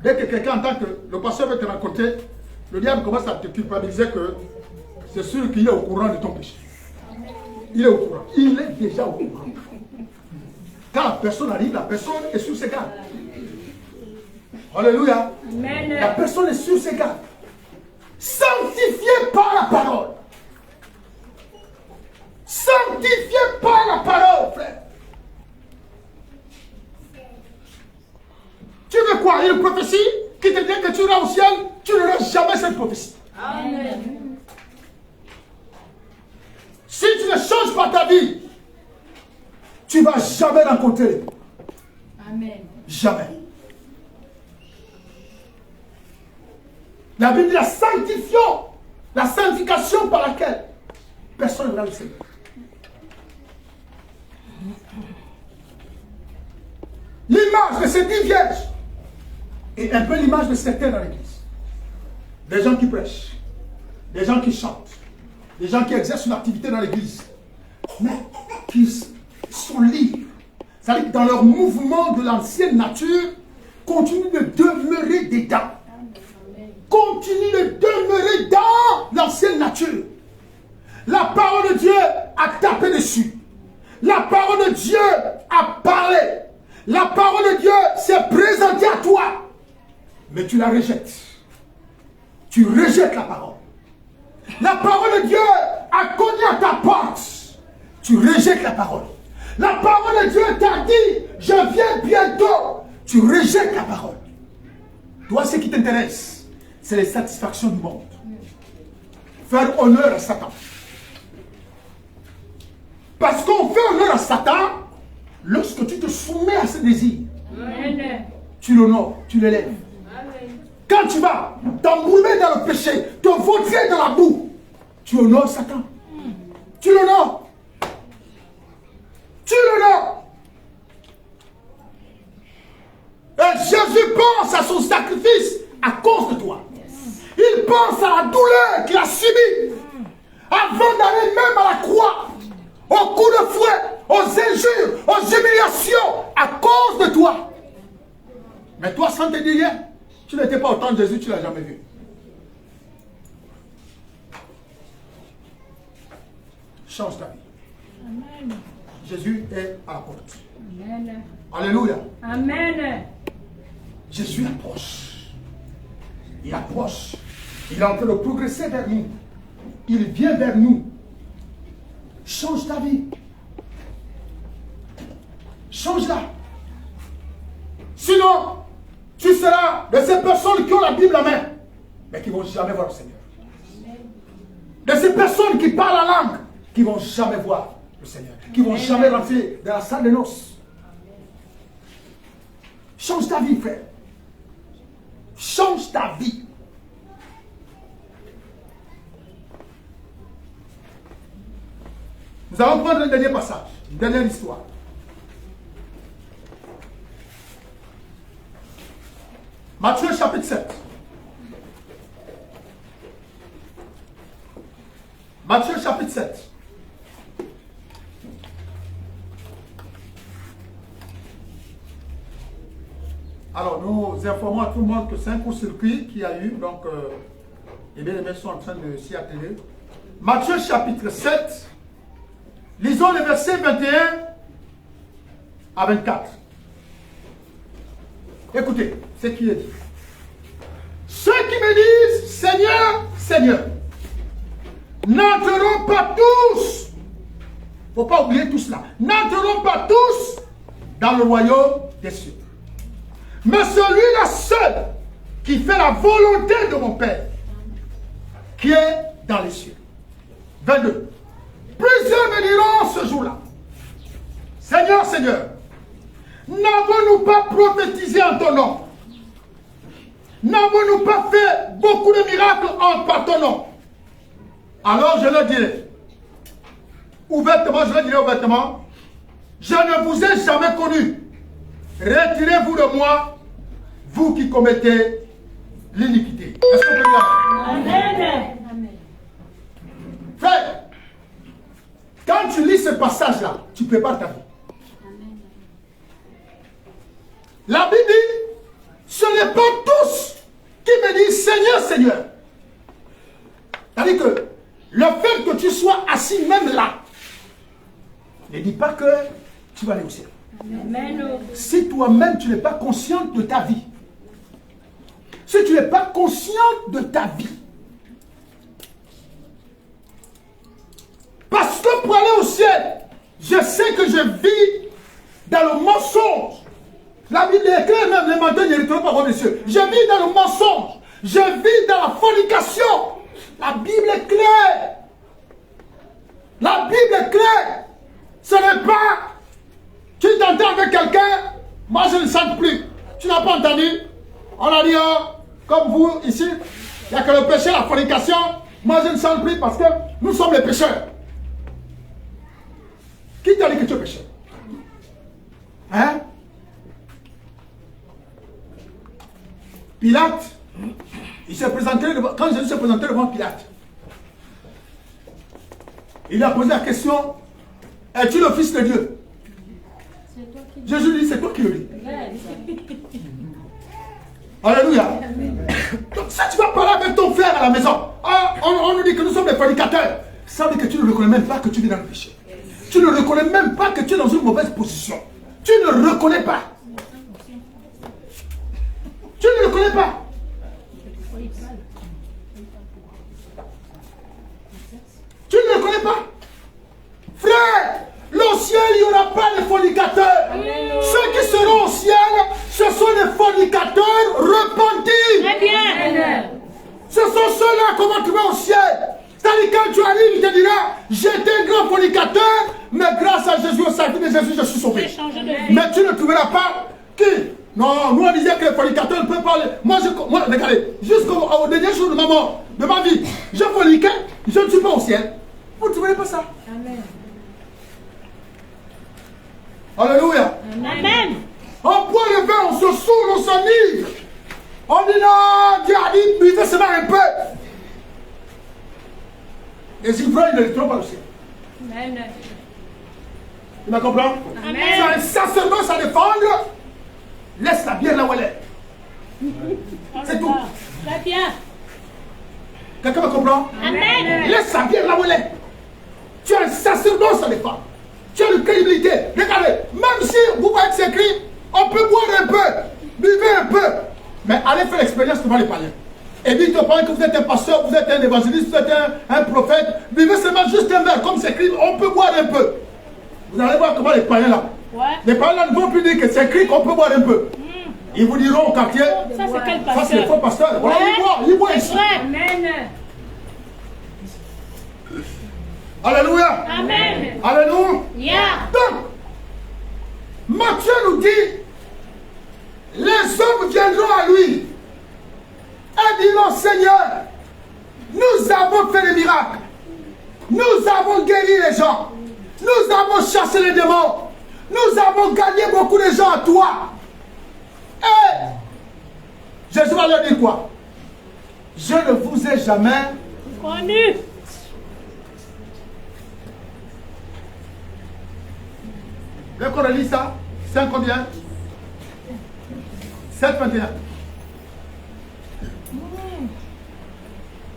Dès que quelqu'un entend que le pasteur veut te rencontrer, le diable commence à te culpabiliser que c'est sûr qu'il est au courant de ton péché. Il est au courant. Il est déjà au courant. Quand la personne arrive, la personne est sur ses gardes. Alléluia. Amen. La personne est sur ses gardes. Sanctifié par la parole. Sanctifié par la parole, frère. Tu veux quoi? Une prophétie qui te dit que tu iras au ciel? Tu n'auras jamais cette prophétie. Amen. Si tu ne changes pas ta vie, tu ne vas jamais rencontrer. Amen. Jamais. La Bible dit la sanctification par laquelle personne ne verra le Seigneur. L'image de ces 10 vierges est un peu l'image de certains dans l'église. Des gens qui prêchent, des gens qui chantent, des gens qui exercent une activité dans l'église, mais qui sont libres. C'est-à-dire que dans leur mouvement de l'ancienne nature, continuent de demeurer dedans. Continue de demeurer dans l'ancienne nature. La parole de Dieu a tapé dessus. La parole de Dieu a parlé. La parole de Dieu s'est présentée à toi. Mais tu la rejettes. Tu rejettes la parole. La parole de Dieu a cogné à ta porte. Tu rejettes la parole. La parole de Dieu t'a dit, je viens bientôt. Tu rejettes la parole. Toi, ce qui t'intéresse, c'est les satisfactions du monde. Faire honneur à Satan. Parce qu'on fait honneur à Satan lorsque tu te soumets à ses désirs. Amen. Tu l'honores, tu l'élèves. Quand tu vas t'embrouiller dans le péché, te vautrer dans la boue, tu honores Satan. Tu l'honores. Tu l'honores. Et Jésus pense à son sacrifice à cause de toi. Il pense à la douleur qu'il a subie avant d'aller même à la croix, aux coups de fouet, aux injures, aux humiliations à cause de toi. Mais toi, sans te dire rien, tu n'étais pas au temps de Jésus, tu ne l'as jamais vu. Change ta vie. Amen. Jésus est à la porte. Amen. Alléluia. Amen. Jésus approche. Il approche. Il est en train de progresser vers nous. Il vient vers nous. Change ta vie. Change-la. Sinon, tu seras de ces personnes qui ont la Bible en main, mais qui ne vont jamais voir le Seigneur. De ces personnes qui parlent la langue, qui ne vont jamais voir le Seigneur. Qui ne vont jamais rentrer dans la salle de noces. Change ta vie, frère. Change ta vie. Nous allons prendre un dernier passage, une dernière histoire. Matthieu chapitre 7. Matthieu chapitre 7. Alors, nous informons à tout le monde que c'est un court-circuit qu'il y a eu. Donc, les bien-aimés sont en train de s'y atteler. Matthieu chapitre 7. Lisons les versets 21 à 24. Écoutez ce qui est dit. Ceux qui me disent Seigneur, Seigneur, n'entreront pas tous, il ne faut pas oublier tout cela, n'entreront pas tous dans le royaume des cieux. Mais celui-là seul qui fait la volonté de mon Père, qui est dans les cieux. 22. Plusieurs me diront ce jour-là, Seigneur, Seigneur, n'avons-nous pas prophétisé en ton nom? N'avons-nous pas fait beaucoup de miracles par ton nom? Alors je leur dirai, ouvertement, je ne vous ai jamais connu. Retirez-vous de moi, vous qui commettez l'iniquité. Est-ce qu'on peut dire Amen. Frère, quand tu lis ce passage-là, tu prépares ta vie. La Bible dit, ce n'est pas tous qui me disent Seigneur, Seigneur. C'est-à-dire que le fait que tu sois assis même là, ne dit pas que tu vas aller au ciel. Amen. Si toi-même tu n'es pas consciente de ta vie, si tu n'es pas consciente de ta vie, parce que pour aller au ciel, je sais que je vis dans le mensonge. La Bible est claire, même les menteurs ne retrouvent pas les cieux. Je vis dans le mensonge. Je vis dans la fornication. La Bible est claire. La Bible est claire. Ce n'est pas, tu t'entends avec quelqu'un, moi je ne sens plus. Tu n'as pas entendu? On a dit, comme vous ici, il n'y a que le péché, la fornication. Moi je ne sens plus parce que nous sommes les pécheurs. Qui t'a dit que tu es pécheur? Hein? Pilate, il s'est présenté devant, quand Jésus s'est présenté devant Pilate, il a posé la question, es-tu le Fils de Dieu? Jésus dit, c'est toi qui le dis. Alléluia. Donc ça, tu vas parler avec ton frère à la maison. On nous dit que nous sommes des fornicateurs. Ça veut dire que tu ne reconnais même pas que tu vis dans le péché. Tu ne reconnais même pas que tu es dans une mauvaise position. Tu ne reconnais pas. Tu ne le connais pas. Tu ne le connais pas. Frère, le ciel ciel, il n'y aura pas de fornicateurs. Ceux qui seront au ciel, ce sont des fornicateurs repentis. Très bien. Ce sont ceux-là qu'on va trouver au ciel. C'est-à-dire quand tu arrives, il te dira, j'étais un grand fornicateur, mais grâce à Jésus, au salut de Jésus, je suis sauvé. Mais tu ne trouveras pas qui? Non, nous on disait que les fornicateurs ne peuvent pas. Moi, regardez, jusqu'au dernier jour de ma vie, je forniquais, je ne suis pas au ciel. Vous ne trouverez pas ça. Amen. Alléluia. Amen. On boit le vin, on se saoule, on s'enivre. On dit non, Dieu a dit, buvez seulement un peu. Les ivrognes ne les trouvent pas au ciel. Amen. Tu m'as compris? Amen. C'est un sacerdoce à défendre. Laisse la bière là où elle est. C'est tout. Très bien. Quelqu'un me comprend? Amen. Laisse la bière là où elle est. Tu as un sacerdoce à défendre. Tu as une crédibilité. Regardez, même si vous voyez que c'est écrit, on peut boire un peu, buvez un peu. Mais allez faire l'expérience devant les païens. Et dites aux païens que vous êtes un pasteur, vous êtes un évangéliste, vous êtes un prophète. Buvez seulement juste un verre, comme c'est écrit, on peut boire un peu. Vous allez voir comment les païens là. Ouais. Les païens là ne vont plus dire que c'est écrit qu'on peut boire un peu. Ils vous diront au quartier, Ça, c'est quel pasteur? ça c'est le faux pasteur. Voilà, Ouais. il boit ici. Amen. Alléluia. Amen. Alléluia. Yeah. Donc, Matthieu nous dit, les hommes viendront à lui et diront, Seigneur, nous avons fait des miracles, nous avons guéri les gens, nous avons chassé les démons, nous avons gagné beaucoup de gens à toi. Et Jésus va leur dire quoi? Je ne vous ai jamais Connu. Vous voulez qu'on relit ça? 5 combien? 7, 21.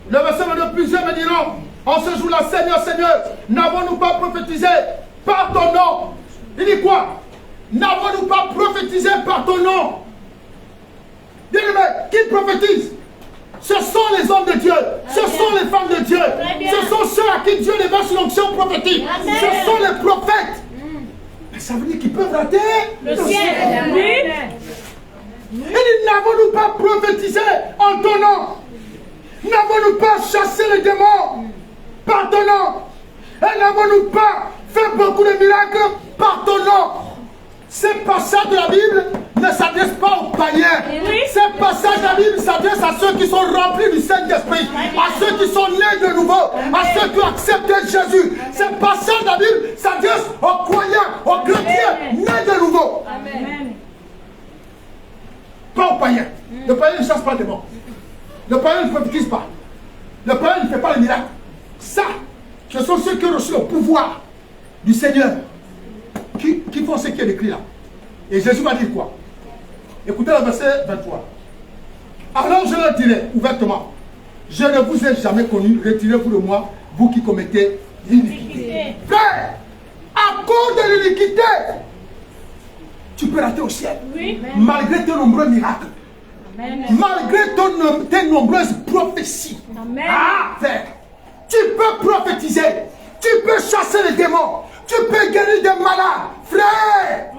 Le verset 22, plusieurs me diront, en ce jour-là, Seigneur, Seigneur, n'avons-nous pas prophétisé par ton nom? Il dit quoi? N'avons-nous pas prophétisé par ton nom? Bien-aimé, qui prophétise? Ce sont les hommes de Dieu, ce sont les femmes de Dieu, ce sont ceux à qui Dieu déverse l'onction prophétique, ce sont les prophètes. Mais ça veut dire qu'ils peuvent rater Le ciel. Oui. Il dit, n'avons-nous pas prophétisé en ton nom? N'avons-nous pas chassé les démons par ton nom? Et n'avons-nous pas fait beaucoup de miracles par ton nom? Ces passages de la Bible ne s'adressent pas aux païens. Oui. Ces passages de la Bible s'adressent à ceux qui sont remplis du Saint-Esprit, à ceux qui sont nés de nouveau, à ceux qui ont accepté Jésus. Ces passages de la Bible s'adressent aux croyants, aux chrétiens nés de nouveau. Amen. Pas aux païens. Le païen ne chasse pas les démons. Le païen ne prophétise pas. Le païen ne fait pas les miracles. Ça, ce sont ceux qui ont reçu le pouvoir du Seigneur qui font ce qui est écrit là. Et Jésus va dire quoi? Écoutez le verset 23. Alors je leur dirai ouvertement, je ne vous ai jamais connu, retirez-vous de moi, vous qui commettez l'iniquité. Frère, à cause de l'iniquité, tu peux rater au ciel. Oui. Malgré tes nombreux miracles. Amen. Malgré tes nombreuses prophéties. Amen. Ah, frère, tu peux prophétiser, tu peux chasser les démons, tu peux guérir des malades. Frère,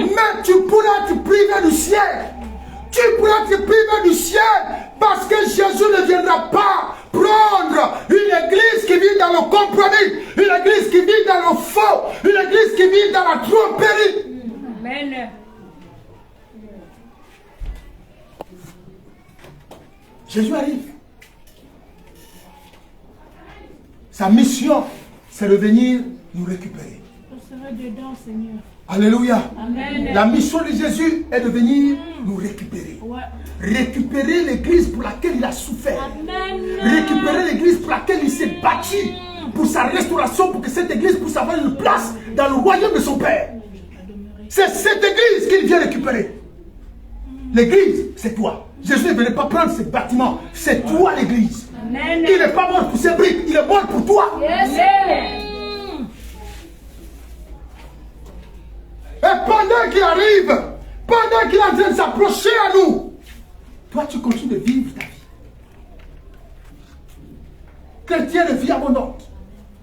mais tu pourras te priver du ciel. Tu pourras te priver du ciel parce que Jésus ne viendra pas prendre une église qui vit dans le compromis, une église qui vit dans le faux, une église qui vit dans la tromperie. Amen. Jésus arrive. Sa mission, c'est de venir nous récupérer. Je serai dedans, Seigneur. Alléluia. Amen. La mission de Jésus est de venir nous récupérer. Ouais. Récupérer l'église pour laquelle il a souffert. Amen. Récupérer l'église pour laquelle il s'est battu. Pour sa restauration, pour que cette église puisse avoir une place dans le royaume de son Père. C'est cette église qu'il vient récupérer. L'église, c'est toi. Jésus ne venait pas prendre ces bâtiments. C'est toi l'église. Amen. Il n'est pas mort pour ses briques, il est mort pour toi. Yes. Et pendant qu'il arrive, pendant qu'il est en train de s'approcher à nous, toi tu continues de vivre ta vie. Chrétien de vie abondante,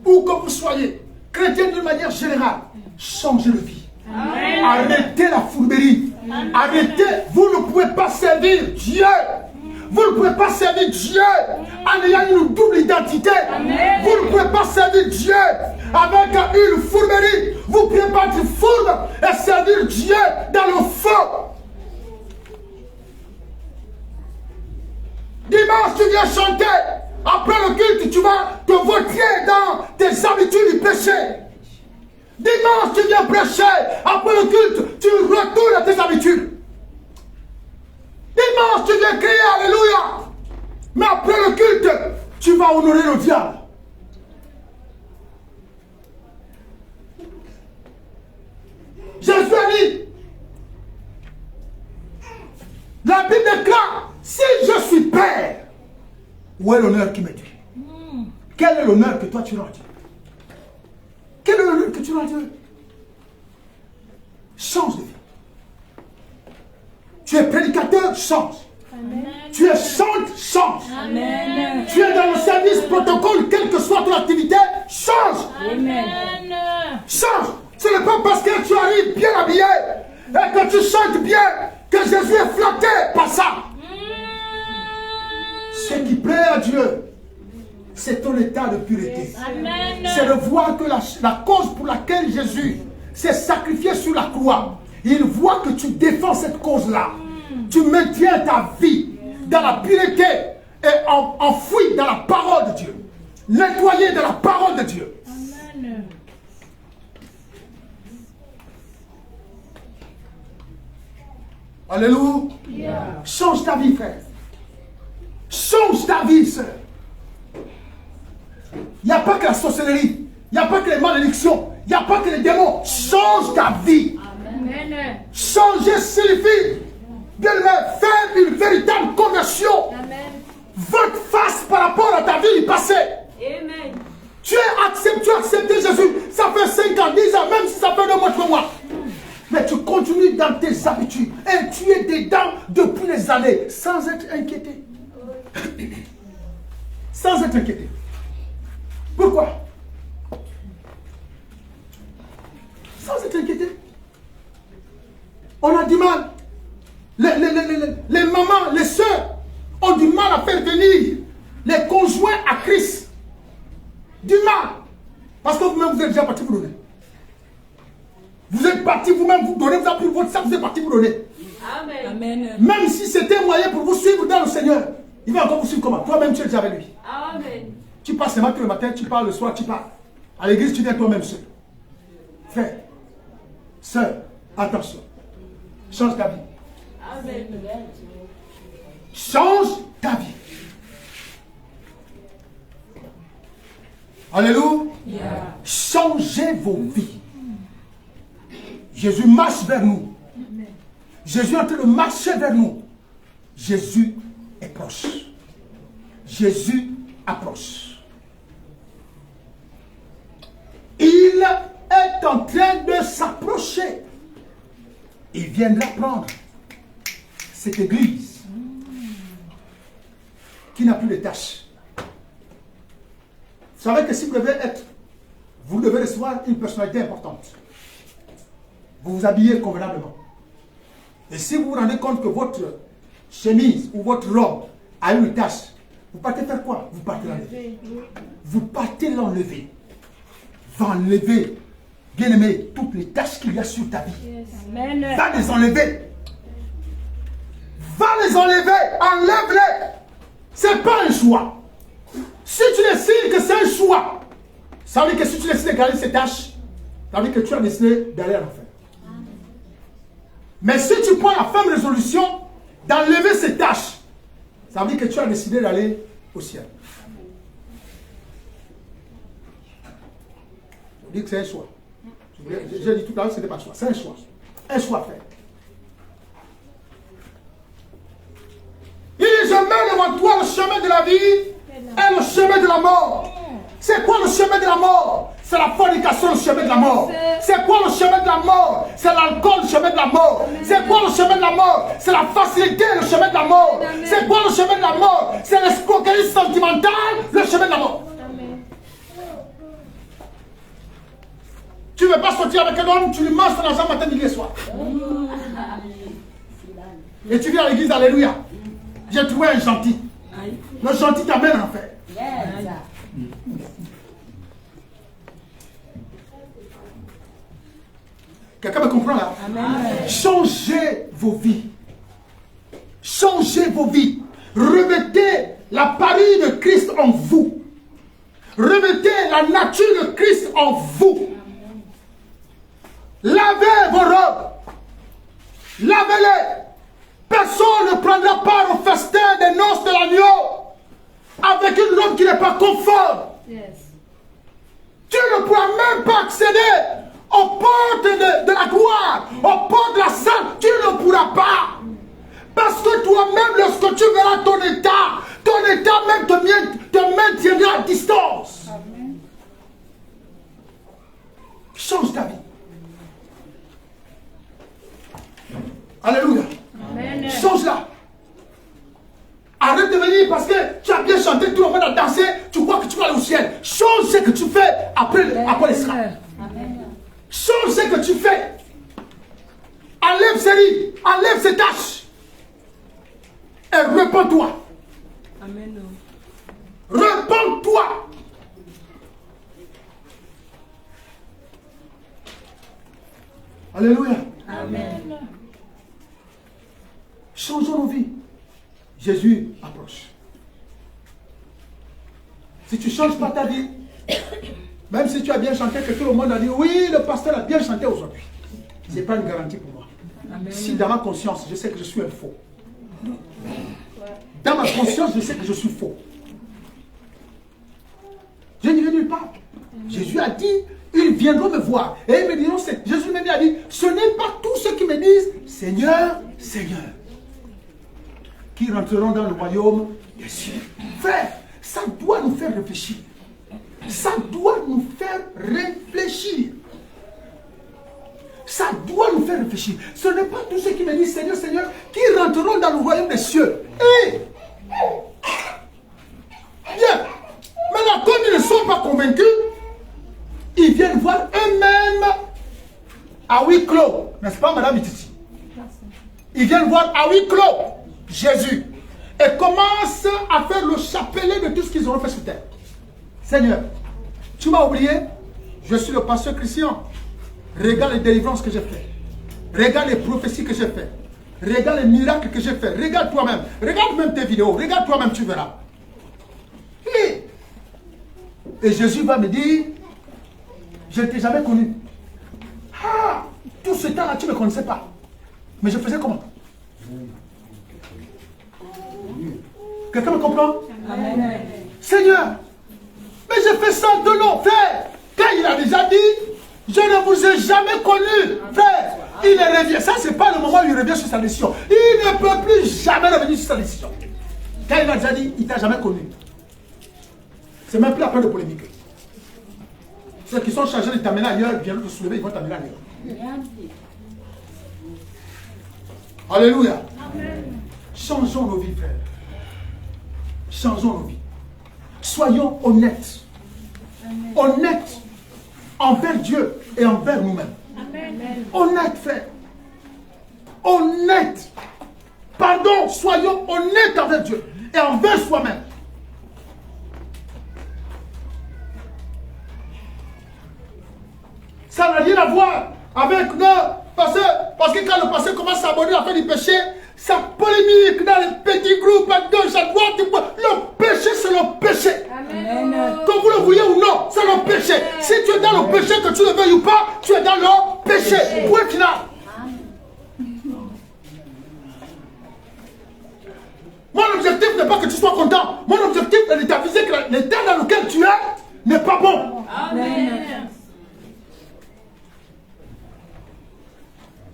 où que vous soyez, chrétiens d'une manière générale, changez de vie. Amen. Arrêtez la fourberie. Arrêtez. Vous ne pouvez pas servir Dieu. Vous ne pouvez pas servir Dieu en ayant une double identité. Amen. Vous ne pouvez pas servir Dieu avec une fourberie. Vous ne pouvez pas être fourbe et servir Dieu dans le faux. Dimanche, tu viens chanter. Après le culte, tu vas te vautrer dans tes habitudes du péché. Dimanche, tu viens prêcher. Après le culte, tu retournes à tes habitudes. Dimanche, tu viens crier Alléluia. Mais après le culte, tu vas honorer le diable. Jésus a dit, la Bible déclare, si je suis Père, où est l'honneur qui me dit? Quel est l'honneur que toi tu rends à Dieu? Quel est l'honneur que tu rends à Dieu? Change de vie. Tu es prédicateur, change. Amen. Tu es chante, change. Amen. Tu es dans le service protocole, quelle que soit ton activité, change. Amen. Change. Ce n'est pas parce que tu arrives bien habillé et que tu chantes bien que Jésus est flatté par ça. Ce qui plaît à Dieu, c'est ton état de pureté. Amen. C'est de voir que la cause pour laquelle Jésus s'est sacrifié sur la croix, il voit que tu défends cette cause-là. Tu maintiens ta vie dans la pureté et enfoui dans la parole de Dieu. Nettoyé dans la parole de Dieu. Amen. Alléluia. Change ta vie, frère. Change ta vie, sœur. Il n'y a pas que la sorcellerie. Il n'y a pas que les malédictions. Il n'y a pas que les démons. Change ta vie. Amen. Changer signifie, bien aimé, faire une véritable conversion. Amen. Votre face par rapport à ta vie passée. Amen. Tu as accepté Jésus. Ça fait 5 ans, 10 ans, même si ça fait 2 mois, 3 mois. Mais tu continues dans tes habitudes. Et tu es dedans depuis des années, sans être inquiété. Sans être inquiété. Pourquoi? Sans être inquiété. On a du mal. Les mamans, les sœurs ont du mal à faire venir les conjoints à Christ. Du mal. Parce que vous-même, vous êtes déjà parti vous donner. Vous êtes parti vous-même vous donner, vous avez pris votre sac, vous êtes parti vous donner. Amen. Amen. Même si c'était un moyen pour vous suivre dans le Seigneur, il va encore vous suivre comment? Toi-même, tu es déjà avec lui. Amen. Tu passes le matin, tu parles le soir, tu pars. À l'église, tu viens toi-même seul. Frère, sœur, attention. Change ta vie. Amen. Change ta vie. Alléluia. Changez vos vies. Jésus marche vers nous. Jésus est en train de marcher vers nous. Jésus est proche. Jésus approche. Il est en train de s'approcher. Il viendra prendre cette église qui n'a plus de tâches. Vous savez que si vous devez recevoir une personnalité importante. Vous vous habillez convenablement. Et si vous vous rendez compte que votre chemise ou votre robe a une tache, vous partez faire quoi? Vous partez l'enlever. Vous partez l'enlever. Va enlever, bien aimé, toutes les taches qu'il y a sur ta vie. Amen. Va les enlever. Va les enlever. Enlève-les. Ce n'est pas un choix. Si tu décides que c'est un choix, ça veut dire que si tu décides de garder ces tâches, ça veut dire que tu as décidé d'aller à l'enfer. Mais si tu prends la ferme résolution d'enlever ces tâches, ça veut dire que tu as décidé d'aller au ciel. Je dis que c'est un choix. J'ai dit tout à l'heure que ce n'était pas un choix. C'est un choix. Un choix fait. Il dit, je mets devant toi le chemin de la vie et le chemin de la mort. C'est quoi le chemin de la mort? C'est la fornication, le chemin de la mort. C'est quoi le chemin de la mort? C'est l'alcool, le chemin de la mort. C'est quoi le chemin de la mort? C'est la facilité, le chemin de la mort. C'est quoi le chemin de la mort? C'est l'escroquerie sentimentale, le chemin de la mort. veux pas sortir avec un homme, tu lui manges ton argent matin, midi et soir. Et tu viens à l'église, alléluia. J'ai trouvé un gentil. Le gentil t'amène en enfer. Quelqu'un me comprend là? Amen. Changez vos vies. Changez vos vies. Remettez la parure de Christ en vous. Remettez la nature de Christ en vous. Lavez vos robes. Lavez-les. Personne ne prendra part au festin des noces de l'agneau avec une robe qui n'est pas conforme. Yes. Tu ne pourras même pas accéder aux portes de la gloire, aux portes de la salle. Tu ne pourras pas. Parce que toi-même, lorsque tu verras ton état même te maintiendra à distance. Amen. Change ta vie. Alléluia. Amen. Change-la. Arrête de venir parce que tu as bien chanté, tout le monde a dansé, tu crois que tu vas aller au ciel. Change ce que tu fais après l'esclave. Change ce que tu fais. Enlève ces rides, enlève ces tâches. Et repens-toi. Amen. Repens-toi. Alléluia. Amen. Changeons nos vies. Jésus approche. Si tu ne changes pas ta vie, même si tu as bien chanté, que tout le monde a dit, oui, le pasteur a bien chanté aujourd'hui. Ce n'est pas une garantie pour moi. Amen. Si dans ma conscience, je sais que je suis un faux. Dans ma conscience, je sais que je suis faux. Je n'irai nulle part. Jésus a dit, ils viendront me voir. Et ils me diront, Jésus même a dit, ce n'est pas tous ceux qui me disent, Seigneur, Seigneur, qui rentreront dans le royaume des cieux. Frère, ça doit nous faire réfléchir. Ça doit nous faire réfléchir. Ça doit nous faire réfléchir. Ce n'est pas tous ceux qui me disent Seigneur, Seigneur, qui rentreront dans le royaume des cieux. Bien. Maintenant, comme ils ne sont pas convaincus, ils viennent voir eux-mêmes à huis clos. N'est-ce pas, Madame Ititi? Ils viennent voir à huis clos Jésus et commencent à faire le chapelet de tout ce qu'ils auront fait sur terre. Seigneur, tu m'as oublié? Je suis le pasteur Christian. Regarde les délivrances que j'ai faites. Regarde les prophéties que j'ai faites. Regarde les miracles que j'ai faits. Regarde toi-même. Regarde même tes vidéos. Regarde toi-même, tu verras. Et Jésus va me dire, je ne t'ai jamais connu. Ah, tout ce temps-là, tu ne me connaissais pas. Mais je faisais comment? Quelqu'un me comprend? Amen. Seigneur, mais je fais ça de long, frère. Quand il a déjà dit, je ne vous ai jamais connu, frère. Il revient. Ça, ce n'est pas le moment où il revient sur sa décision. Il ne peut plus jamais revenir sur sa décision. Quand il a déjà dit, il ne t'a jamais connu. C'est même plus la peine de polémiquer. Ceux qui sont chargés de t'amener ailleurs, viennent te soulever, ils vont t'amener ailleurs. Alléluia. Amen. Changeons nos vies, frère. Changeons nos vies. Soyons honnêtes. Amen. Honnêtes envers Dieu et envers nous-mêmes. Honnêtes, frère. Honnêtes. Pardon, soyons honnêtes envers Dieu et envers soi-même. Ça n'a rien à voir avec parce que quand le passé commence à aborder la fin du péché, ça polémique dans les petits groupes à gauche, à droite. Le péché, c'est le péché. Amen. Que vous le voyez ou non, c'est le péché. Si tu es dans le péché, que tu le veuilles ou pas, tu es dans le péché. Point final. Mon objectif n'est pas que tu sois content. Mon objectif est de t'aviser que l'état dans lequel tu es n'est pas bon. Amen.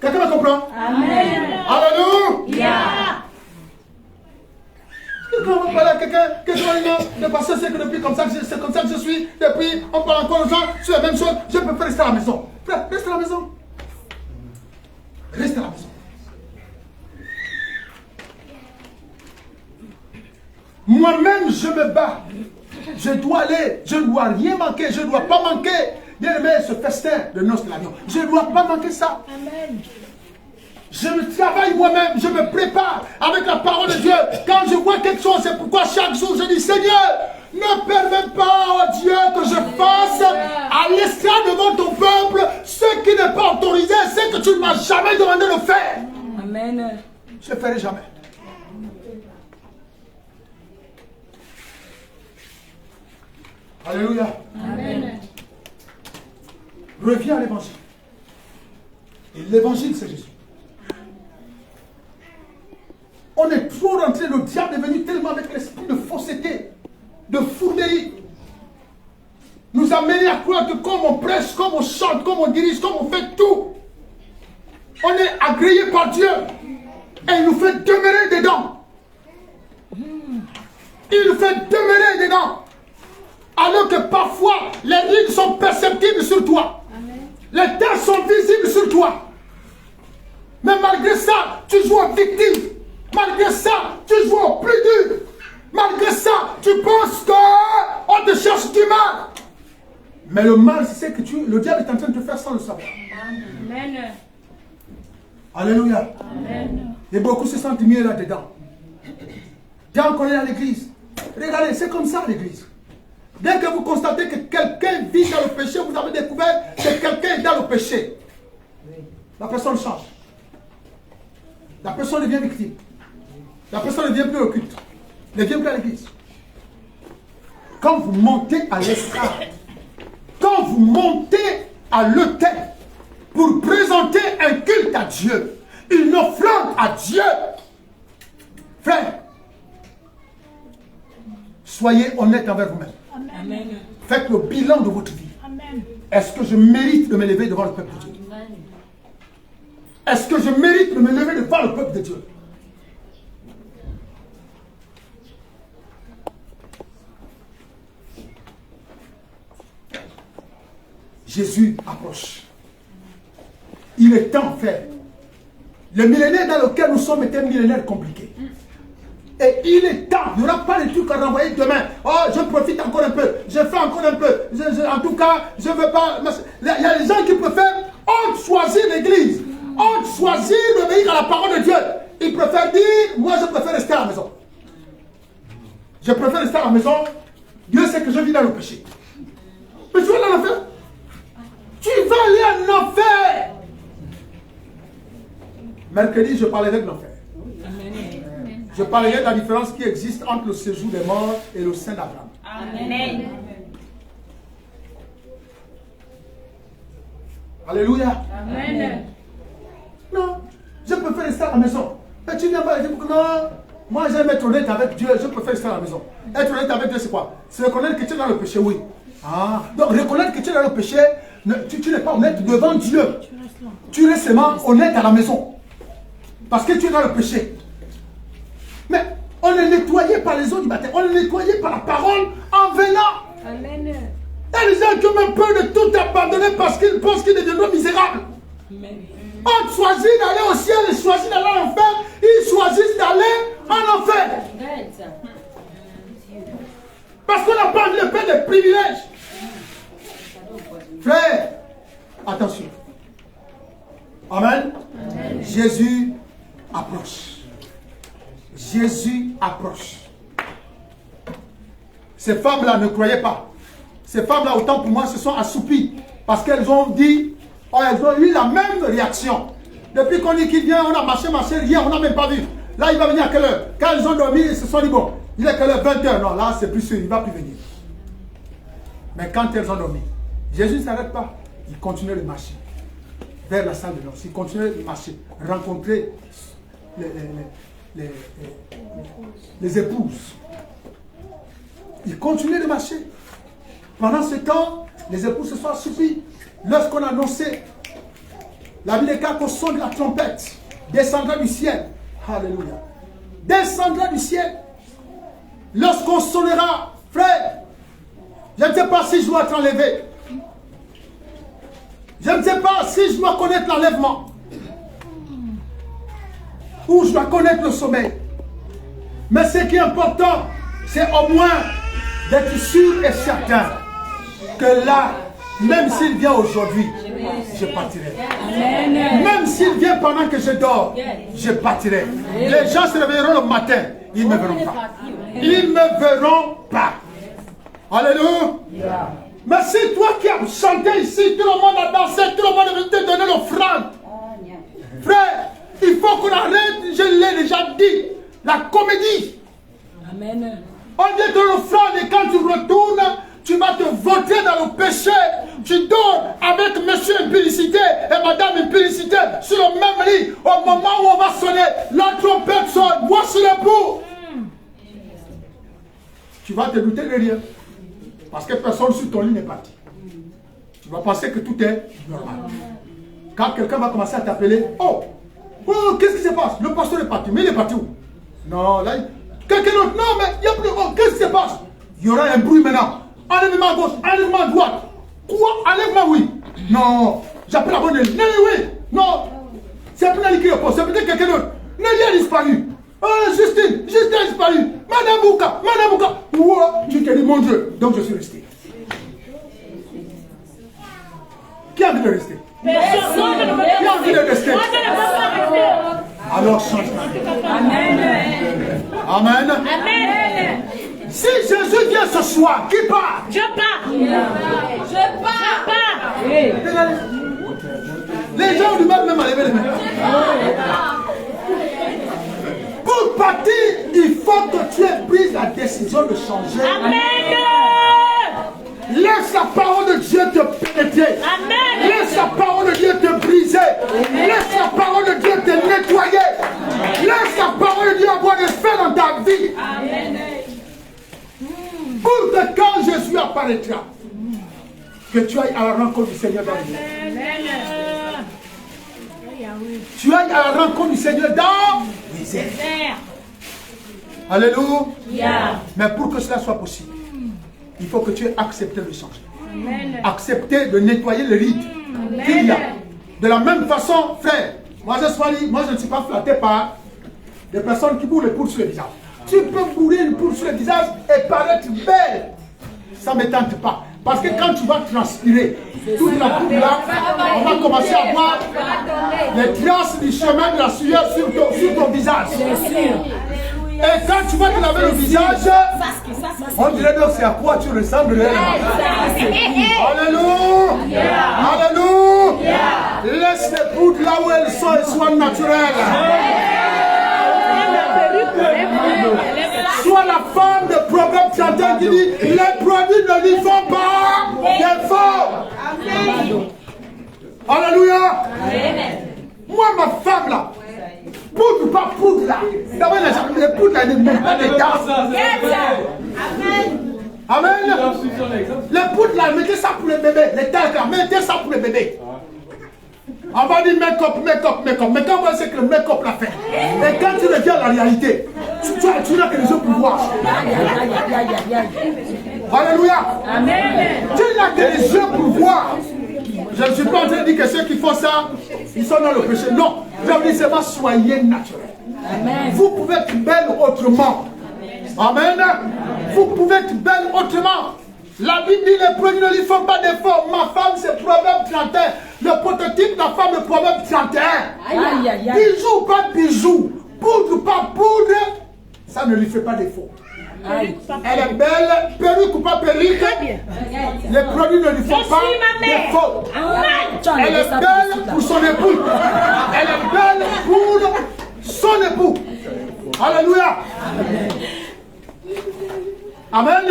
Quelqu'un me comprend? Amen. Alléluia. Quelqu'un va parler à quelqu'un, le pasteur sait que depuis comme ça, c'est comme ça que je suis, depuis on parle encore aux gens, c'est la même chose, je peux pas rester à la maison. Frère, reste à la maison. Reste à la maison. Moi-même, je me bats. Je dois aller, je ne dois rien manquer, je ne dois pas manquer Bien-aimé, ce festin de noces de l'agneau, je ne dois pas manquer ça. Amen. Je me travaille moi-même, je me prépare avec la parole de Dieu. Quand je vois quelque chose, c'est pourquoi chaque jour je dis, Seigneur, ne permets pas, oh Dieu, que je fasse à l'estrade devant ton peuple ce qui n'est pas autorisé, ce que tu ne m'as jamais demandé de faire. Amen. Je ne ferai jamais. Alléluia. Amen. Reviens à l'évangile. Et l'évangile, c'est Jésus. On est trop rentré, le diable est venu tellement avec l'esprit de fausseté, de fourberie. Nous a menés à croire que comme on prêche, comme on chante, comme on dirige, comme on fait tout, on est agréé par Dieu. Et il nous fait demeurer dedans. Il nous fait demeurer dedans. Alors que parfois, les lignes sont perceptibles sur toi. Amen. Les terres sont visibles sur toi. Mais malgré ça, tu joues en victime. Malgré ça, tu joues au plus dur. Malgré ça, tu penses qu'on te cherche du mal. Mais le mal, c'est que le diable est en train de te faire sans le savoir. Amen. Alléluia. Amen. Et beaucoup se sentent mieux là-dedans. Quand on est à l'église, regardez, c'est comme ça l'église. Dès que vous constatez que quelqu'un vit dans le péché, vous avez découvert que quelqu'un est dans le péché. La personne change. La personne devient victime. La personne ne devient plus au culte. Ne vient plus à l'église. Quand vous montez à l'estrade, quand vous montez à l'autel pour présenter un culte à Dieu, une offrande à Dieu, frère, soyez honnête envers vous-même. Amen. Faites le bilan de votre vie. Amen. Est-ce que je mérite de me lever devant le peuple de Dieu? Est-ce que je mérite de me lever devant le peuple de Dieu? Jésus approche. Il est temps, frère. Le millénaire dans lequel nous sommes est un millénaire compliqué. Et il est temps. Il n'y aura pas de trucs à renvoyer demain. Oh, je profite encore un peu. Je fais encore un peu. En tout cas, je ne veux pas. Il y a des gens qui préfèrent choisir l'église. Choisir d'obéir à la parole de Dieu. Ils préfèrent dire, moi je préfère rester à la maison. Je préfère rester à la maison. Dieu sait que je vis dans le péché. Mais tu vas aller en enfer. Tu vas aller en enfer. Mercredi, je parlerai de l'enfer. Je parlerai de la différence qui existe entre le séjour des morts et le sein d'Abraham. Amen. Alléluia. Amen. Non, je préfère rester à la maison. Mais tu viens pas dire que non, moi j'aime être honnête avec Dieu, je préfère rester à la maison. Être honnête avec Dieu, c'est quoi? C'est reconnaître que tu es dans le péché, oui. Ah, donc reconnaître que tu es dans le péché, tu n'es pas honnête devant Dieu. Tu restes seulement honnête à la maison. Parce que tu es dans le péché. Mais on est nettoyé par les eaux du baptême. On est nettoyé par la parole en venant. Amen. Il y a des gens qui ont même peur de tout abandonner parce qu'ils pensent qu'ils deviendront misérables. Amen. On choisit d'aller au ciel et choisit d'aller en enfer. Ils choisissent d'aller en enfer. Parce qu'on n'a pas envie de perdre des privilèges. Frère, attention. Amen. Amen. Jésus approche. Jésus approche. Ces femmes-là ne croyaient pas. Ces femmes-là, autant pour moi, se sont assoupies. Parce qu'elles ont dit, elles ont eu la même réaction. Depuis qu'on dit qu'il vient, on a marché, rien, on n'a même pas vu. Là, il va venir à quelle heure? Quand ils ont dormi, ils se sont dit, bon, il est quelle heure? 20h. Non, là, c'est plus sûr, il ne va plus venir. Mais quand elles ont dormi, Jésus ne s'arrête pas. Il continue de marcher vers la salle de noces. Il continue de marcher, rencontrer les épouses. Il continue de marcher. Pendant ce temps, les épouses se sont assoupies. Lorsqu'on a annoncé, la Bible déclare qu'au son de la trompette descendra du ciel. Alléluia. Descendra du ciel. Lorsqu'on sonnera, frère, je ne sais pas si je dois être enlevé. Je ne sais pas si je dois connaître l'enlèvement. Ou je dois connaître le sommeil. Mais ce qui est important, c'est au moins d'être sûr et certain que là, Même s'il vient aujourd'hui, je partirai. Amen. Même s'il vient pendant que je dors, je partirai. Les gens se réveilleront le matin, ils ne me verront pas. Ils ne me verront pas. Alléluia. Mais si toi qui as chanté ici, tout le monde a dansé, tout le monde a te donné l'offrande. Frère, il faut qu'on arrête, je l'ai déjà dit, la comédie. Amen. On dit de l'offrande et quand tu retournes, tu vas te voter dans le péché. Tu dors avec monsieur impudicité et madame impudicité sur le même lit. Au moment où on va sonner, la trompette sonne. Voici l'époux. Tu vas te douter de rien. Parce que personne sur ton lit n'est parti. Tu vas penser que tout est normal. Quand quelqu'un va commencer à t'appeler, oh, qu'est-ce qui se passe? Le pasteur est parti. Mais il est parti où? Non, là, quelqu'un d'autre. Non, mais il n'y a plus. Oh, qu'est-ce qui se passe? Il y aura un bruit maintenant. Enlèvement à gauche, enlèvement à droite. Quoi? Enlèvement, oui. Non, j'appelle la bonne Nelly. Nelly, oui. Non, c'est plus Nelly qui repose. C'est peut-être quelqu'un d'autre. Nelly a disparu. Justine a disparu. Madame Bouka. Ouah, tu t'es dit, mon Dieu. Donc je suis resté. Qui a envie de rester? Qui a envie de rester? Alors change. Amen. Amen. Amen. Si Jésus vient ce soir, qui part? Je pars. Je pars. Les gens ont du mal même à lever les mains. Pour partir, il faut que tu aies pris la décision de changer. Amen. Laisse la parole de Dieu te pénétrer. Amen. Laisse la parole de Dieu te briser. Laisse la parole de Dieu te nettoyer. Laisse la parole de Dieu avoir des faits dans ta vie. Amen. Pour que quand Jésus apparaîtra, que tu ailles à la rencontre du Seigneur dans les airs. Tu ailles à la rencontre du Seigneur dans les airs. Alléluia. Mais pour que cela soit possible, il faut que tu aies accepté de changer. Accepter de nettoyer le rite qu'il y a. De la même façon, frère, moi je ne suis pas flatté par des personnes qui bourrent les poules sur le visage. Tu peux bourrer une poule sur le visage et paraître belle. Ça ne me tente pas. Parce que quand tu vas transpirer, toute la poule là, on va commencer à voir les traces du chemin de la sueur sur ton visage. Et quand tu vas te laver le visage, on dirait donc c'est à quoi tu ressembles réellement. Alléluia. Alléluia. Laisse les poudres là où elles sont et soient naturelles. Soit la femme de Proverbe 31 qui dit les produits ne lui font pas défaut. Alléluia. Moi, ma femme là, poudre ou pas poudre là, d'abord les poudres là ne mettent pas des gaz. Amen. Les poudres là, mettez ça pour les bébés. Les talcs là, mettez ça pour les bébés. On va dire make-up. Mais quand on sait que le make-up l'a fait, et quand tu reviens à la réalité, tu n'as que les yeux pour voir. Alléluia. Amen. Tu n'as que les yeux pour voir. Je ne suis pas en train de dire que ceux qui font ça, ils sont dans le péché. Non. Je veux dire seulement soyez naturels. Amen. Vous pouvez être belle autrement. Amen. Vous pouvez être belle autrement. La Bible dit les produits ne lui font pas défaut. Ma femme, c'est Proverbe 31. Le prototype de la femme est Proverbe 31. Bijou ou pas bijou, poudre ou pas poudre, ça ne lui fait pas défaut. Elle est belle, perruque ou pas perruque, les produits ne lui font pas défaut. Elle est belle pour son époux. Elle est belle pour son époux. Alléluia. Amen.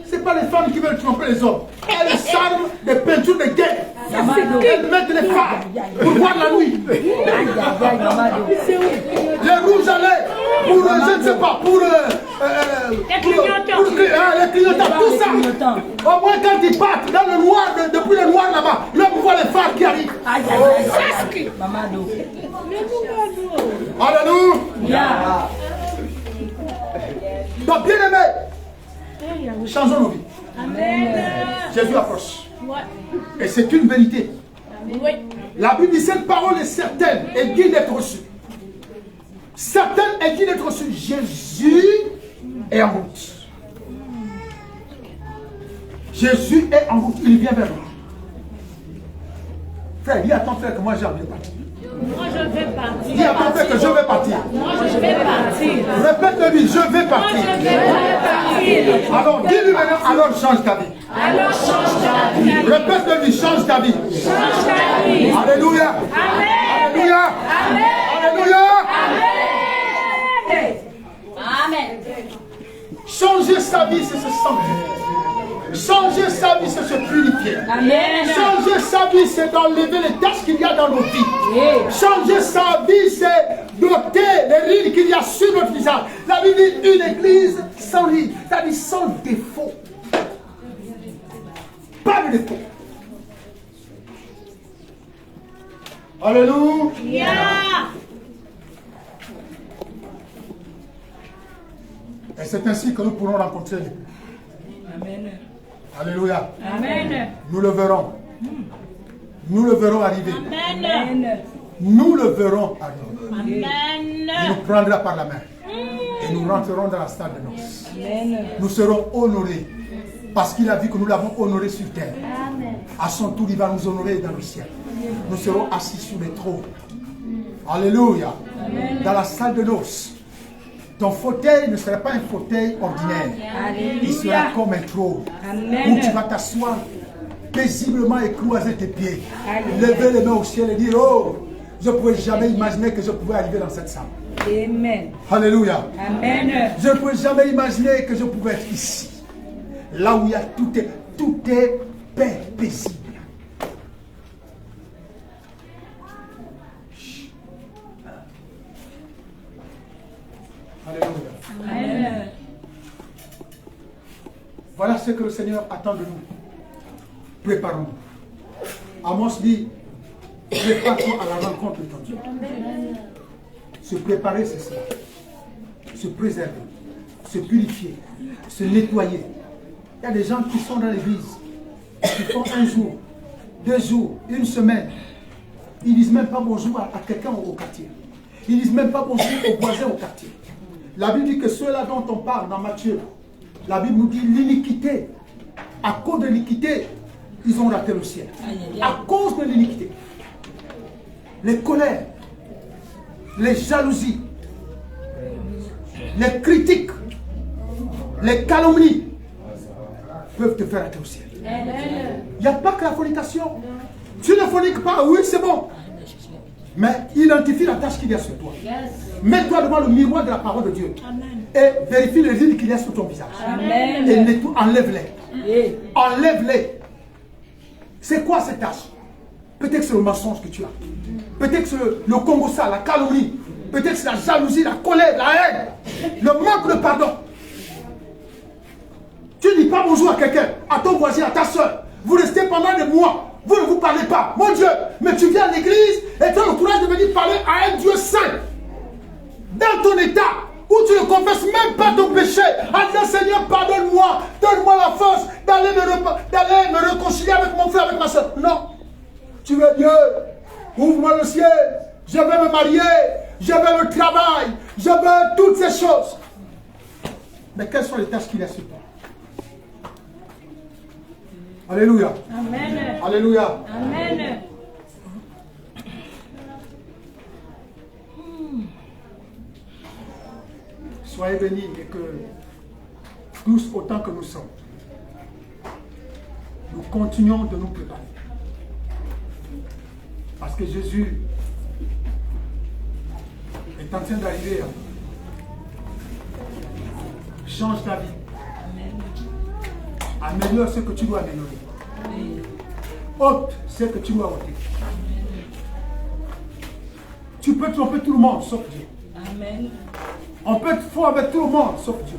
Ce n'est pas les femmes qui veulent tromper les hommes. Elles s'arment des peintures de guerre. Elles mettent les phares pour voir la nuit. Les rouges à lèvres pour, je ne sais pas, pour les clignotants, tout ça. Au moins quand ils partent dans le noir, depuis le noir là-bas, l'homme voit les phares qui arrivent. Alléluia. Donc bien aimé, changeons nos vies. Amen. Jésus approche. Et c'est une vérité. La Bible dit cette parole est certaine et digne d'être reçue. Certaine et digne d'être reçue. Jésus est en route. Jésus est en route, il vient vers nous. Frère, dis à ton frère que moi j'ai envie de partir. Moi je vais partir. Dis à ton frère que je vais partir. Moi je vais partir. Répète-lui, je vais partir. Moi je vais partir. Alors dis-lui maintenant, alors change ta vie. Alors change ta vie. Répète-lui, change ta vie. Change ta vie. Alléluia. Amen. Alléluia. Amen. Alléluia. Amen. Amen. Changer sa vie, c'est se sanctifier. Changer sa vie, c'est se purifier. Amen. Changer sa vie, c'est d'enlever les taches qu'il y a dans nos vies. Changer sa vie, c'est d'ôter les rides qu'il y a sur notre visage. La Bible dit une église sans rides, c'est-à-dire sans défaut. Pas de défaut. Alléluia. Et c'est ainsi que nous pourrons rencontrer. Amen. Alléluia. Amen. Nous le verrons. Nous le verrons arriver. Amen. Nous le verrons arriver. Amen. Il nous prendra par la main. Et nous rentrerons dans la salle de noces. Amen. Nous serons honorés. Parce qu'il a vu que nous l'avons honoré sur terre. Amen. À son tour, il va nous honorer dans le ciel. Nous serons assis sur les trônes. Alléluia. Amen. Dans la salle de noces. Ton fauteuil ne sera pas un fauteuil ordinaire. Il sera comme un trône. Amen. Où tu vas t'asseoir paisiblement et croiser tes pieds. Lever les mains au ciel et dire, oh, je ne pouvais jamais imaginer que je pouvais arriver dans cette salle. Amen. Alléluia. Amen. Je ne pouvais jamais imaginer que je pouvais être ici. Là où il y a tout est paix paisible. Alléluia. Amen. Voilà ce que le Seigneur attend de nous. Préparons-nous. Amos dit, prépare-toi à la rencontre de ton Dieu. Se préparer, c'est cela. Se préserver, se purifier, se nettoyer. Il y a des gens qui sont dans l'église, qui font un jour, 2 jours, 1 semaine. Ils ne disent même pas bonjour à quelqu'un au quartier. Ils ne disent même pas bonjour aux voisins au quartier. La Bible dit que ceux-là dont on parle dans Matthieu, la Bible nous dit l'iniquité. À cause de l'iniquité, ils ont raté le ciel. À cause de l'iniquité. Les colères, les jalousies, les critiques, les calomnies peuvent te faire rater au ciel. Il n'y a pas que la fornication. Tu ne forniques pas, oui c'est bon. Mais identifie la tâche qu'il y a sur toi. Mets-toi devant le miroir de la parole de Dieu. Et vérifie les rides qu'il y a sur ton visage. Amen. Et enlève-les. Enlève-les. C'est quoi cette tâche? Peut-être que c'est le mensonge que tu as. Peut-être que c'est le congossa, la calomnie. Peut-être que c'est la jalousie, la colère, la haine. Le manque de pardon. Tu ne dis pas bonjour à quelqu'un, à ton voisin, à ta soeur. Vous restez pendant des mois. Vous ne vous parlez pas. Mon Dieu, mais tu viens à l'église et tu as le courage de venir parler à un Dieu saint. Dans ton état, où tu ne confesses même pas ton péché, en disant Seigneur, pardonne-moi, donne-moi la force d'aller me réconcilier avec mon frère, avec ma soeur. Non. Tu veux Dieu, ouvre-moi le ciel, je veux me marier, je veux le travail, je veux toutes ces choses. Mais quelles sont les tâches qu'il y a sur toi? Alléluia. Amen. Alléluia. Amen. Soyez bénis et que tous autant que nous sommes, nous continuons de nous préparer. Parce que Jésus est en train d'arriver. Change ta vie. Améliore ce que tu dois améliorer. Ôte ce que tu dois ôter. Tu peux tromper tout le monde sauf Dieu. Amen. On peut être faux avec tout le monde sauf Dieu.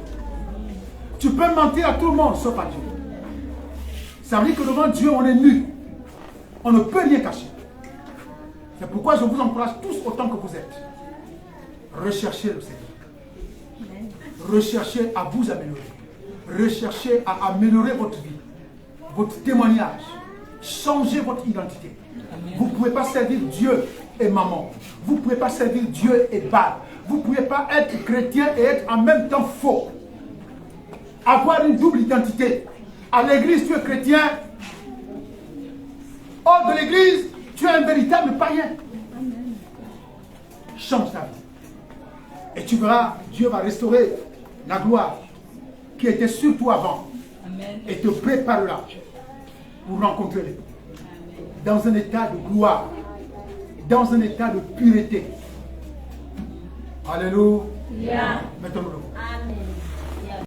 Tu peux mentir à tout le monde sauf à Dieu. Ça veut dire que devant Dieu on est nu. On ne peut rien cacher. C'est pourquoi je vous encourage tous autant que vous êtes. Recherchez le Seigneur. Recherchez à vous améliorer. Recherchez à améliorer votre vie, votre témoignage. Changez votre identité. Vous ne pouvez pas servir Dieu et maman. Vous ne pouvez pas servir Dieu et Baal. Vous ne pouvez pas être chrétien et être en même temps faux. Avoir une double identité. À l'église, tu es chrétien. Hors de l'église, tu es un véritable païen. Change ta vie. Et tu verras, Dieu va restaurer la gloire qui était sur toi avant. Amen. Et te préparera pour rencontrer les dans un état de gloire, dans un état de pureté. Alléluia. Yeah. Mettons-nous debout.